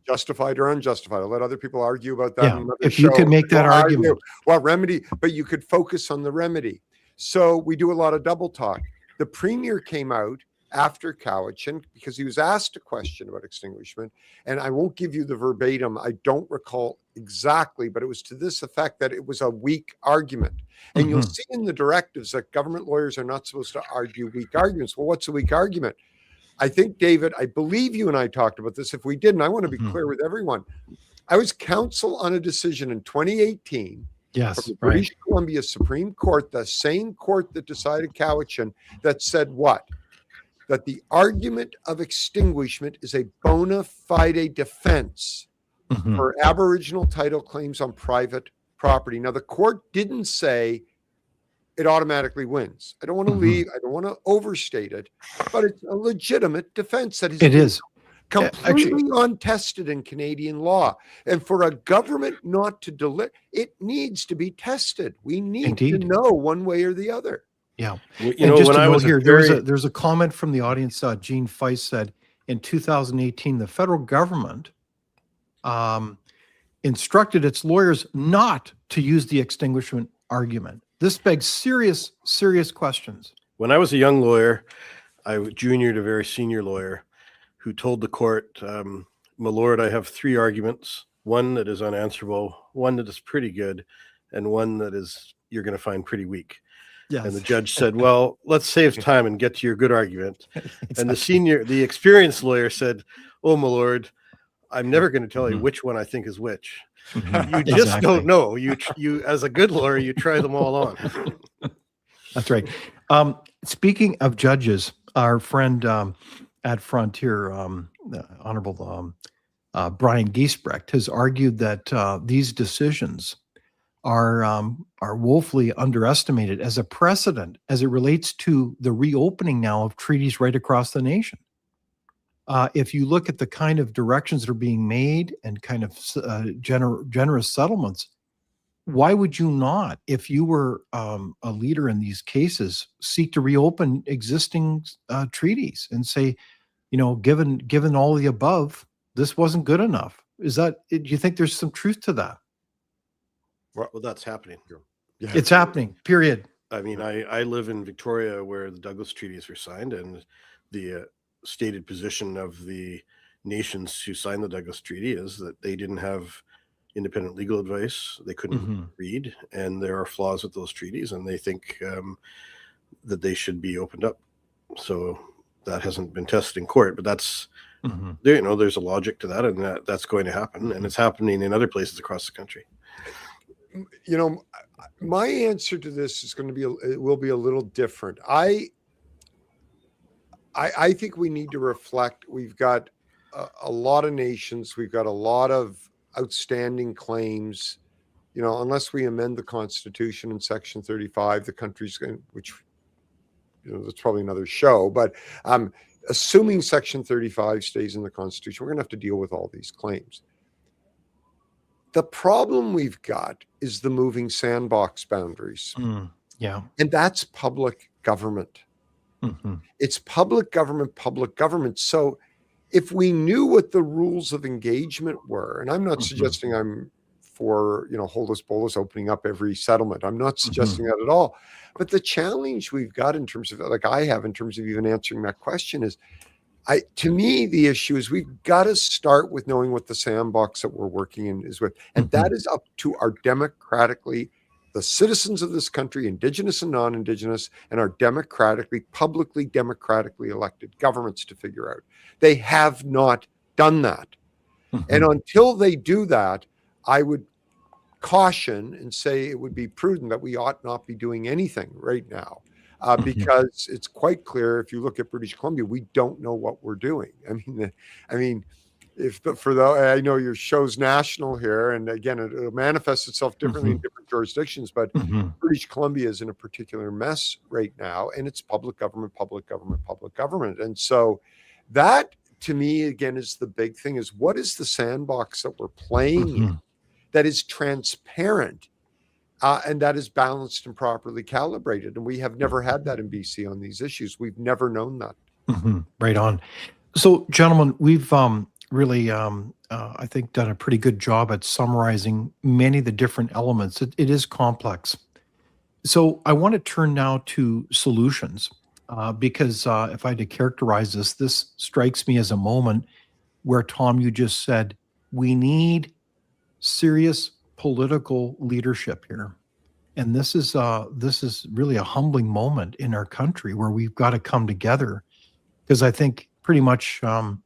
justified or unjustified. I'll let other people argue about that. Yeah. If you could make that argument. What remedy? But you could focus on the remedy. So we do a lot of double talk. The premier came out after Cowichan because he was asked a question about extinguishment, and I won't give you the verbatim. I don't recall exactly, but it was to this effect that it was a weak argument. And you'll see in the directives that government lawyers are not supposed to argue weak arguments. Well, what's a weak argument? I think, David, I believe you and I talked about this. If we didn't, I want to be clear with everyone. I was counsel on a decision in 2018 from the British Columbia Supreme Court, the same court that decided Cowichan, that said what? That the argument of extinguishment is a bona fide defense for Aboriginal title claims on private property. Now, the court didn't say it automatically wins. I don't want to leave. I don't want to overstate it, but it's a legitimate defense that is completely untested in Canadian law. And for a government not to deliver, it needs to be tested. We need to know one way or the other. Yeah. You know, when I was here, there's a comment from the audience. Jean Feist said in 2018, the federal government instructed its lawyers not to use the extinguishment argument. This begs serious questions. When I was a young lawyer, I juniored a very senior lawyer who told the court, my lord, I have three arguments, one that is unanswerable, one that is pretty good, and one that is you're going to find pretty weak. Yes. And the judge said, well, let's save time and get to your good argument. Exactly. And the experienced lawyer said, oh, my lord, I'm never going to tell you which one I think is which. You just don't know. You, as a good lawyer, you try them all on. That's right. Speaking of judges, our friend at Frontier, Honorable Brian Giesbrecht, has argued that these decisions are woefully underestimated as a precedent as it relates to the reopening now of treaties right across the nation. If you look at the kind of directions that are being made and kind of generous settlements, why would you not, if you were a leader in these cases, seek to reopen existing treaties and say, you know, given all the above, this wasn't good enough? Do you think there's some truth to that? Well, that's happening. Yeah. It's happening, period. I mean, I live in Victoria where the Douglas treaties were signed, and the stated position of the nations who signed the Douglas Treaty is that they didn't have independent legal advice. They couldn't read, and there are flaws with those treaties, and they think that they should be opened up. So that hasn't been tested in court, but that's, you know, there's a logic to that, and that's going to happen, and it's happening in other places across the country. You know, my answer to this is going to be, it will be a little different. I think we need to reflect. We've got a lot of nations. We've got a lot of outstanding claims. You know, unless we amend the Constitution in Section 35, the country's going, which, you know, that's probably another show. But assuming Section 35 stays in the Constitution, we're going to have to deal with all these claims. The problem we've got is the moving sandbox boundaries. Yeah. And that's public government. It's public government. So if we knew what the rules of engagement were, and I'm not suggesting I'm for, holus bolus opening up every settlement. I'm not suggesting that at all. But the challenge we've got in terms of, like I have in terms of even answering that question is, to me, the issue is we've got to start with knowing what the sandbox that we're working in is with. And that is up to our the citizens of this country, Indigenous and non-Indigenous, and our publicly democratically elected governments to figure out. They have not done that. And until they do that, I would caution and say it would be prudent that we ought not be doing anything right now. Because it's quite clear, if you look at British Columbia, we don't know what we're doing. I mean, I know your show's national here, and again, it'll manifest itself differently in different jurisdictions, but British Columbia is in a particular mess right now, and it's public government. And so that, to me, again, is the big thing, is what is the sandbox that we're playing in that is transparent, and that is balanced and properly calibrated. And we have never had that in BC on these issues. We've never known that. Right on. So, gentlemen, we've really, I think, done a pretty good job at summarizing many of the different elements. It is complex. So I want to turn now to solutions, because if I had to characterize this strikes me as a moment where, Tom, you just said, we need serious political leadership here. And this is really a humbling moment in our country where we've got to come together, because I think pretty much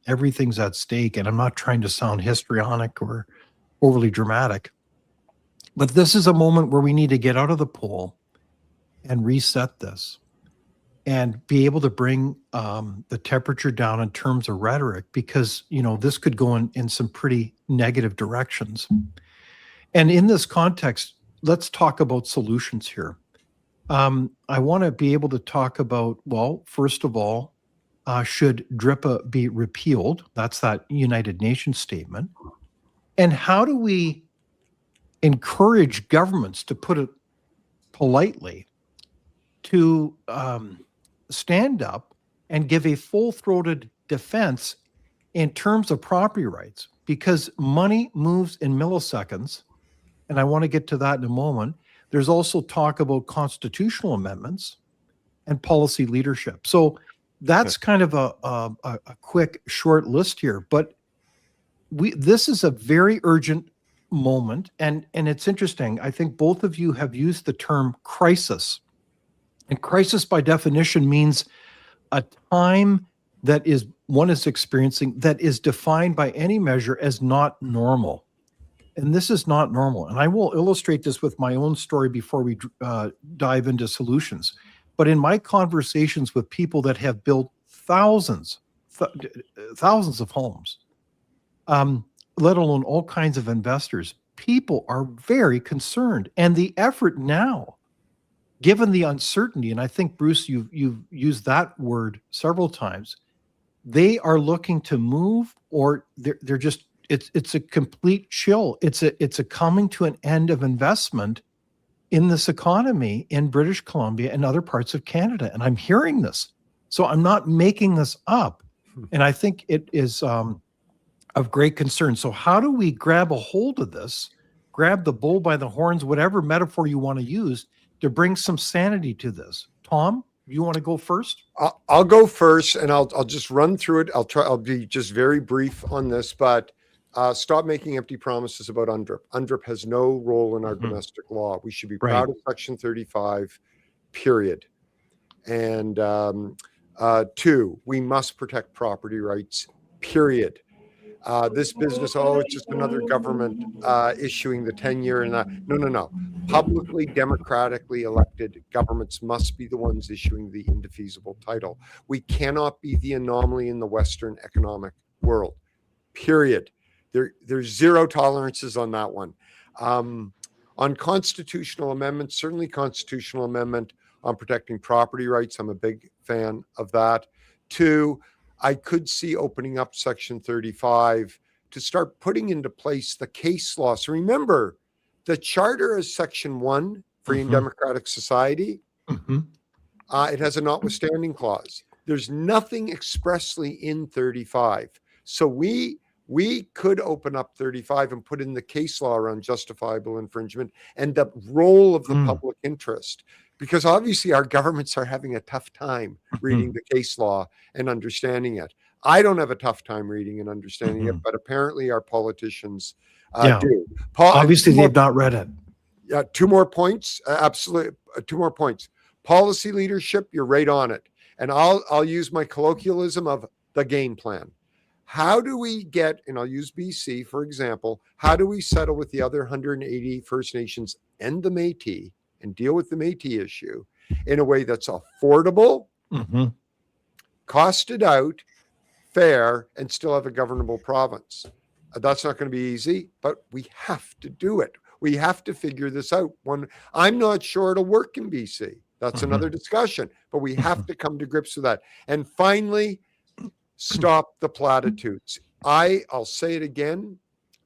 everything's at stake. And I'm not trying to sound histrionic or overly dramatic, but this is a moment where we need to get out of the pool and reset this and be able to bring the temperature down in terms of rhetoric, because, this could go in some pretty negative directions. And in this context, let's talk about solutions here. I want to be able to talk about, well, first of all, should DRIPA be repealed? That's that United Nations statement. And how do we encourage governments, to put it politely, to stand up and give a full-throated defense in terms of property rights? Because money moves in milliseconds, and I want to get to that in a moment. There's also talk about constitutional amendments and policy leadership. So that's kind of a quick, short list here. But this is a very urgent moment, and it's interesting. I think both of you have used the term crisis. And crisis, by definition, means a time that one is experiencing that is defined by any measure as not normal. And this is not normal. And I will illustrate this with my own story before we dive into solutions. But in my conversations with people that have built thousands of homes, let alone all kinds of investors, people are very concerned. And the effort now, given the uncertainty, and I think, Bruce, you've used that word several times, they are looking to move, or they're just, it's a complete chill. It's a coming to an end of investment in this economy in British Columbia and other parts of Canada. And I'm hearing this. So I'm not making this up. And I think it is of great concern. So how do we grab a hold of this, grab the bull by the horns, whatever metaphor you want to use, to bring some sanity to this? Tom, you want to go first? I'll go first, and I'll just run through it. I'll be just very brief on this, but stop making empty promises about UNDRIP. UNDRIP has no role in our domestic law. We should be proud of Section 35, period. And 2, we must protect property rights, period. This business, it's just another government issuing the 10-year and that. No. Publicly, democratically elected governments must be the ones issuing the indefeasible title. We cannot be the anomaly in the Western economic world, period. There's zero tolerances on that one. On constitutional amendments, certainly constitutional amendment on protecting property rights. I'm a big fan of that. 2, I could see opening up Section 35 to start putting into place the case law. So remember, the Charter is Section 1, free and democratic society. It has a notwithstanding clause. There's nothing expressly in 35. So we could open up 35 and put in the case law around justifiable infringement and the role of the public interest. Because obviously our governments are having a tough time reading the case law and understanding it. I don't have a tough time reading and understanding it, but apparently our politicians do. Obviously, they've not read it. Yeah, 2 more points. Absolutely, 2 more points. Policy leadership, you're right on it. And I'll use my colloquialism of the game plan. How do we get, and I'll use BC for example, how do we settle with the other 180 First Nations and the Métis and deal with the Métis issue in a way that's affordable, costed out, fair, and still have a governable province? That's not going to be easy, but we have to do it. We have to figure this out. I'm not sure it'll work in BC. That's another discussion, but we have to come to grips with that. And finally, stop the platitudes. I'll say it again.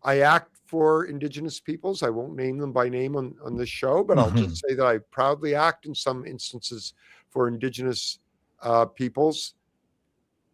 I act for Indigenous peoples. I won't name them by name on this show, but I'll just say that I proudly act in some instances for Indigenous peoples.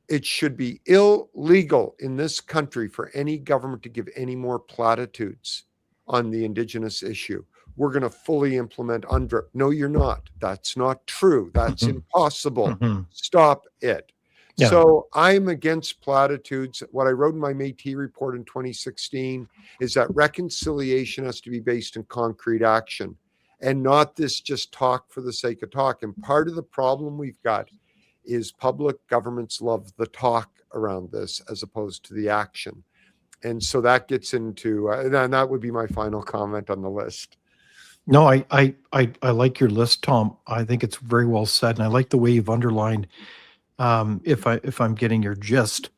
It should be illegal in this country for any government to give any more platitudes on the Indigenous issue. We're going to fully implement UNDRIP. No, you're not. That's not true. That's impossible. Stop it. Yeah. So I'm against platitudes. What I wrote in my Métis report in 2016 is that reconciliation has to be based in concrete action and not this just talk for the sake of talk. And part of the problem we've got is public governments love the talk around this as opposed to the action. And so that gets into, and that would be my final comment on the list. No, I like your list, Tom. I think it's very well said. And I like the way you've underlined, if I'm getting your gist,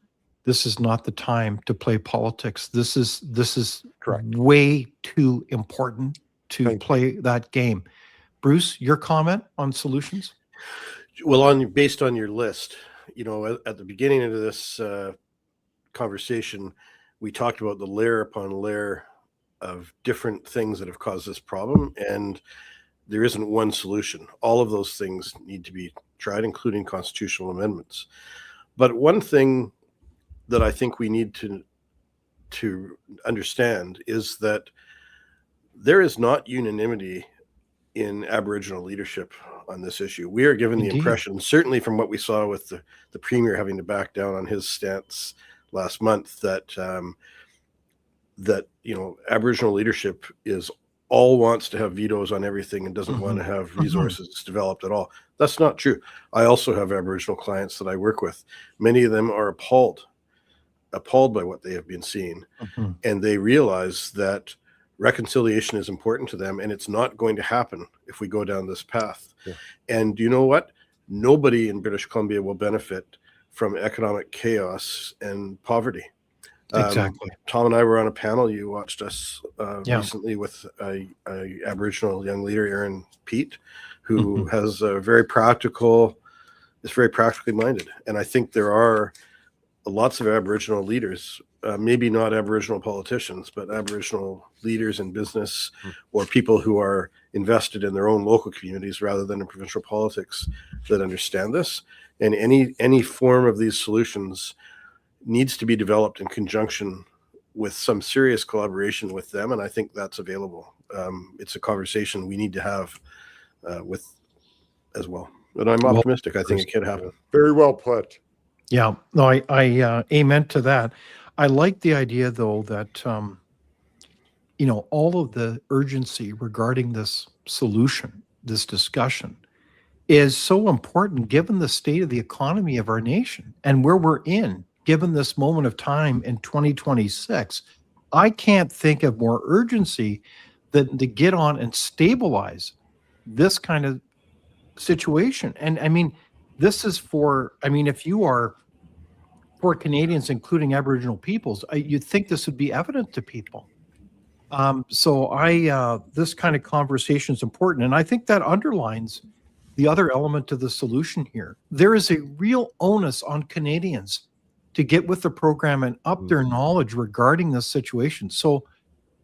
this is not the time to play politics. This is correct. Way too important to play that game. Bruce, your comment on solutions? Well, based on your list, at the beginning of this conversation, we talked about the layer upon layer of different things that have caused this problem, and there isn't one solution. All of those things need to be tried, including constitutional amendments. But one thing that I think we need to understand is that there is not unanimity in Aboriginal leadership on this issue. We are given the impression, certainly from what we saw with the Premier having to back down on his stance last month, that Aboriginal leadership wants to have vetoes on everything and doesn't want to have resources developed at all. That's not true. I also have Aboriginal clients that I work with. Many of them are appalled by what they have been seeing. And they realize that reconciliation is important to them, and it's not going to happen if we go down this path. Yeah. And you know what? Nobody in British Columbia will benefit from economic chaos and poverty. Exactly. Tom and I were on a panel. You watched us recently with a Aboriginal young leader, Aaron Pete, who has is very practically minded. And I think there are lots of Aboriginal leaders, maybe not Aboriginal politicians, but Aboriginal leaders in business or people who are invested in their own local communities rather than in provincial politics that understand this. And any form of these solutions needs to be developed in conjunction with some serious collaboration with them, and I think that's available. It's a conversation we need to have with as well. And I'm optimistic. I think it can happen. Very well put. Yeah, no, I amen to that. I like the idea, though, that all of the urgency regarding this solution, this discussion, is so important given the state of the economy of our nation and where we're in, given this moment of time in 2026. I can't think of more urgency than to get on and stabilize this kind of situation. And I mean, this is if you are for Canadians, including Aboriginal peoples, you'd think this would be evident to people. So this kind of conversation is important. And I think that underlines the other element to the solution here. There is a real onus on Canadians to get with the program and up their knowledge regarding this situation. So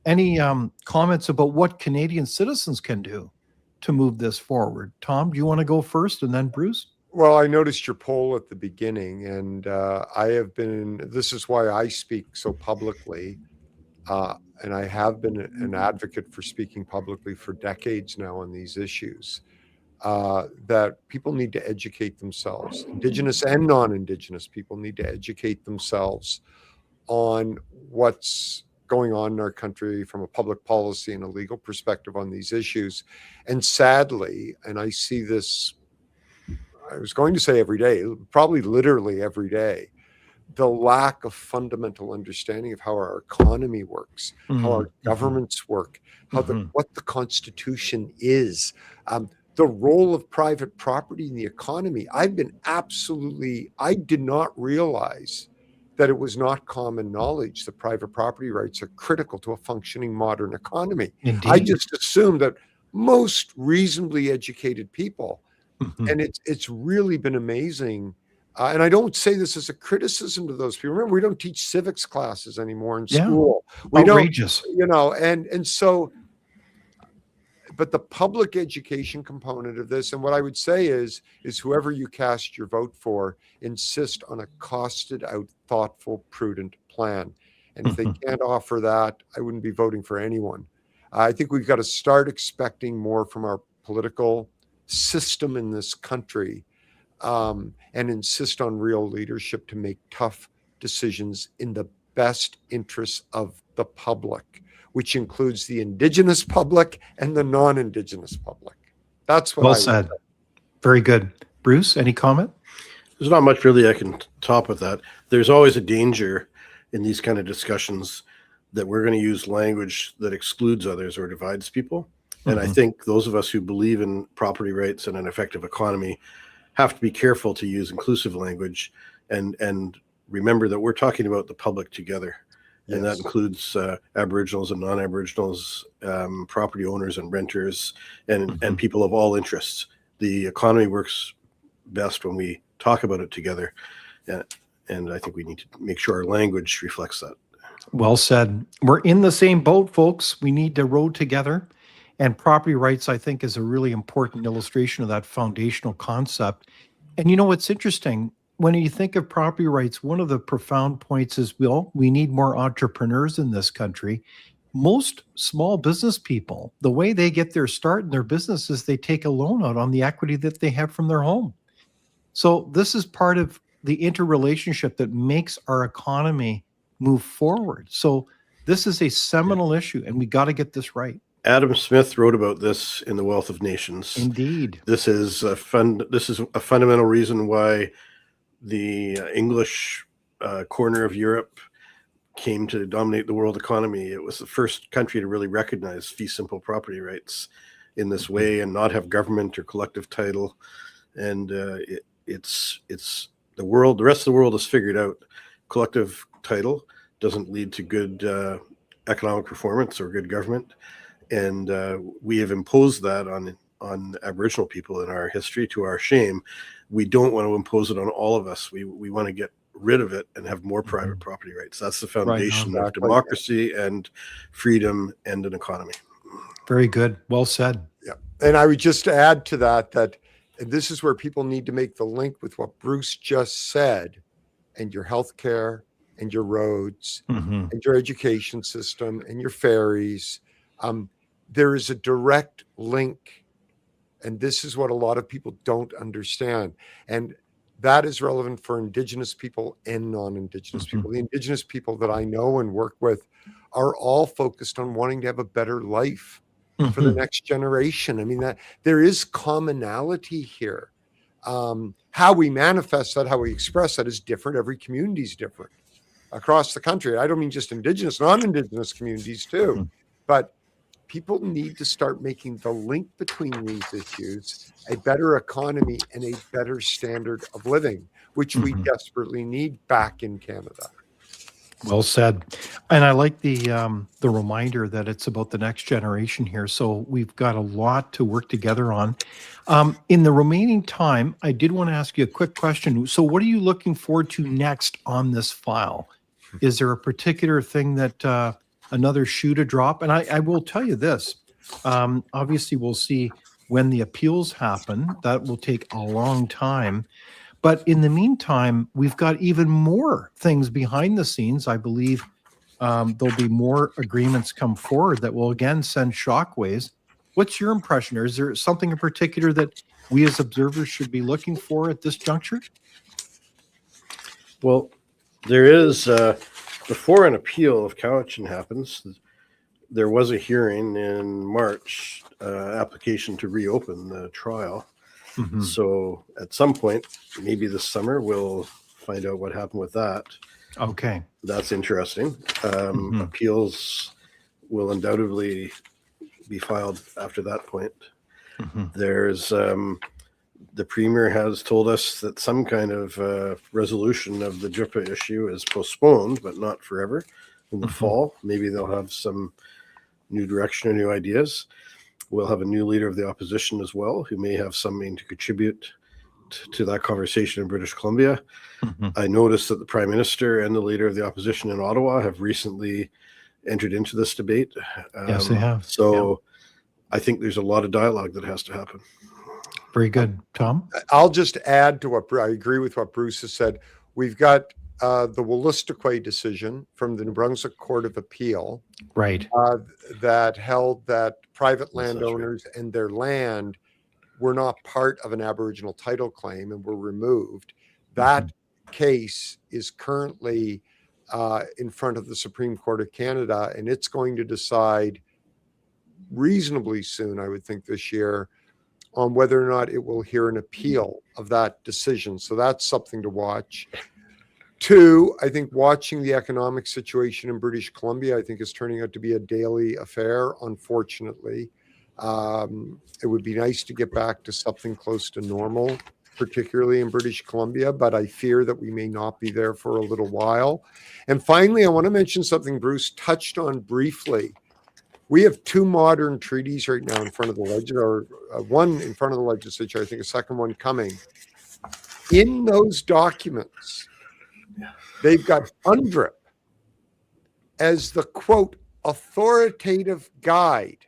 any comments about what Canadian citizens can do to move this forward? Tom, do you want to go first and then Bruce? Well, I noticed your poll at the beginning, and this is why I speak so publicly. And I have been an advocate for speaking publicly for decades now on these issues, that people need to educate themselves. Indigenous and non-Indigenous people need to educate themselves on what's going on in our country from a public policy and a legal perspective on these issues. And sadly, and I see this, I was going to say every day, probably literally every day, the lack of fundamental understanding of how our economy works, how our governments work, how what the Constitution is, the role of private property in the economy. I did not realize that it was not common knowledge that private property rights are critical to a functioning modern economy. Indeed. I just assumed that most reasonably educated people, and it's really been amazing. And I don't say this as a criticism to those people. Remember, we don't teach civics classes anymore in school. We Outrageous. don't, and so, but the public education component of this, and what I would say is whoever you cast your vote for, insist on a costed out, thoughtful, prudent plan. And if they can't offer that, I wouldn't be voting for anyone. I think we've got to start expecting more from our political system in this country, and insist on real leadership to make tough decisions in the best interests of the public, which includes the Indigenous public and the non-Indigenous public. That's what well said. Very good. Bruce, any comment? There's not much really I can top with that. There's always a danger in these kind of discussions that we're going to use language that excludes others or divides people. And I think those of us who believe in property rights and an effective economy have to be careful to use inclusive language and remember that we're talking about the public together. Yes. And that includes Aboriginals and non-Aboriginals, property owners and renters, and people of all interests. The economy works best when we talk about it together. And I think we need to make sure our language reflects that. Well said. We're in the same boat, folks. We need to row together. And property rights, I think, is a really important illustration of that foundational concept. And you know what's interesting? When you think of property rights, one of the profound points is, well, we need more entrepreneurs in this country. Most small business people, the way they get their start in their business is they take a loan out on the equity that they have from their home. So this is part of the interrelationship that makes our economy move forward. So this is a seminal issue, and we got to get this right. Adam Smith wrote about this in The Wealth of Nations. Indeed. This is a fundamental reason why the English corner of Europe came to dominate the world economy. It was the first country to really recognize fee simple property rights in this way and not have government or collective title. And it's the world. The rest of the world has figured out collective title doesn't lead to good economic performance or good government. And we have imposed that on Aboriginal people in our history, to our shame. We don't want to impose it on all of us. We want to get rid of it and have more private property rights. That's the foundation of democracy and freedom and an economy. Very good. Well said. Yeah. And I would just add to that, and this is where people need to make the link with what Bruce just said, and your healthcare and your roads and your education system and your ferries. There is a direct link, and this is what a lot of people don't understand. And that is relevant for Indigenous people and non-Indigenous people. The Indigenous people that I know and work with are all focused on wanting to have a better life for the next generation. I mean, that there is commonality here. How we manifest that, how we express that is different. Every community is different across the country. I don't mean just Indigenous, non-Indigenous communities too, but people need to start making the link between these issues, a better economy and a better standard of living, which we desperately need back in Canada. Well said. And I like the reminder that it's about the next generation here. So we've got a lot to work together on. In the remaining time, I did want to ask you a quick question. So what are you looking forward to next on this file? Is there a particular thing that another shoe to drop? And I will tell you this. Obviously, we'll see when the appeals happen, that will take a long time. But in the meantime, we've got even more things behind the scenes. I believe there'll be more agreements come forward that will again send shockwaves. What's your impression? Or is there something in particular that we as observers should be looking for at this juncture? Well, there is, before an appeal of Cowichan happens, there was a hearing in March, application to reopen the trial. Mm-hmm. So at some point, maybe this summer, we'll find out what happened with that. Okay. That's interesting. Mm-hmm. Appeals will undoubtedly be filed after that point. Mm-hmm. There's the Premier has told us that some kind of resolution of the DRIPA issue is postponed, but not forever. In the fall, maybe they'll have some new direction or new ideas. We'll have a new leader of the opposition as well, who may have something to contribute to that conversation in British Columbia. Mm-hmm. I noticed that the Prime Minister and the leader of the opposition in Ottawa have recently entered into this debate. Yes, they have. So I think there's a lot of dialogue that has to happen. Very good. Tom? I'll just add to what I agree with what Bruce has said. We've got the Wolastoqey decision from the New Brunswick Court of Appeal, right, that held that private landowners and their land were not part of an Aboriginal title claim and were removed. That case is currently in front of the Supreme Court of Canada, and it's going to decide reasonably soon, I would think this year, on whether or not it will hear an appeal of that decision. So that's something to watch. Two, I think watching the economic situation in British Columbia, I think is turning out to be a daily affair, unfortunately. It would be nice to get back to something close to normal, particularly in British Columbia, but I fear that we may not be there for a little while. And finally, I want to mention something Bruce touched on briefly. We have two modern treaties right now in front of the legislature, one in front of the legislature, I think a second one coming. In those documents, they've got UNDRIP as the, quote, authoritative guide.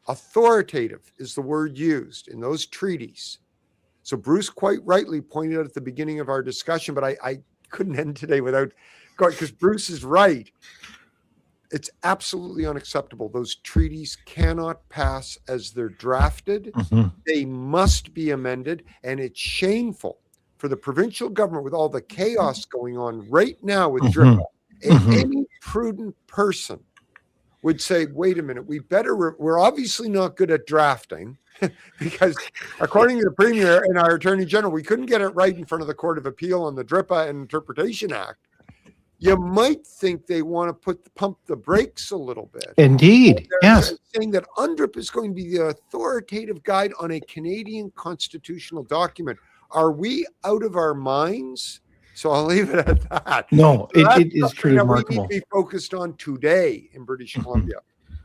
Authoritative is the word used in those treaties. So Bruce quite rightly pointed out at the beginning of our discussion, but I couldn't end today without going, because Bruce is right. It's absolutely unacceptable. Those treaties cannot pass as they're drafted. Mm-hmm. They must be amended, and it's shameful for the provincial government with all the chaos going on right now with DRIPA. And any prudent person would say, wait a minute, we're obviously not good at drafting because according to the Premier and our Attorney General, we couldn't get it right in front of the Court of Appeal on the DRIPA and Interpretation Act. You might think they want to pump the brakes a little bit. Indeed, yes. Saying that UNDRIP is going to be the authoritative guide on a Canadian constitutional document. Are we out of our minds? So I'll leave it at that. No, So it is truly remarkable. We need to be focused on today in British Columbia.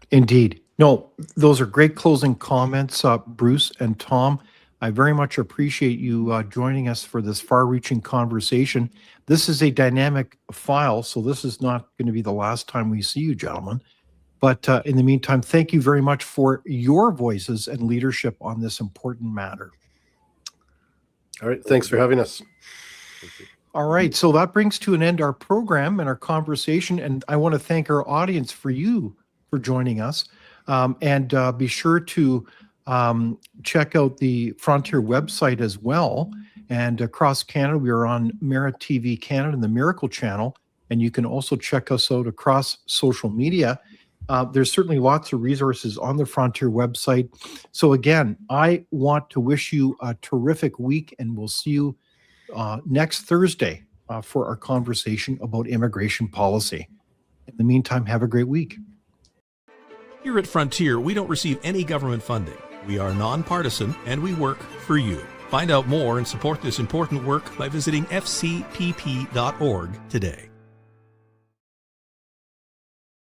Indeed. No, those are great closing comments, Bruce and Tom. I very much appreciate you joining us for this far-reaching conversation. This is a dynamic file, so this is not going to be the last time we see you, gentlemen. But in the meantime, thank you very much for your voices and leadership on this important matter. All right. Thanks for having us. All right. So that brings to an end our program and our conversation. And I want to thank our audience for joining us. And be sure to check out the Frontier website as well. And across Canada, we are on Merit TV Canada and the Miracle Channel. And you can also check us out across social media. There's certainly lots of resources on the Frontier website. So again, I want to wish you a terrific week, and we'll see you next Thursday for our conversation about immigration policy. In the meantime, have a great week. Here at Frontier, we don't receive any government funding. We are nonpartisan, and we work for you. Find out more and support this important work by visiting fcpp.org today.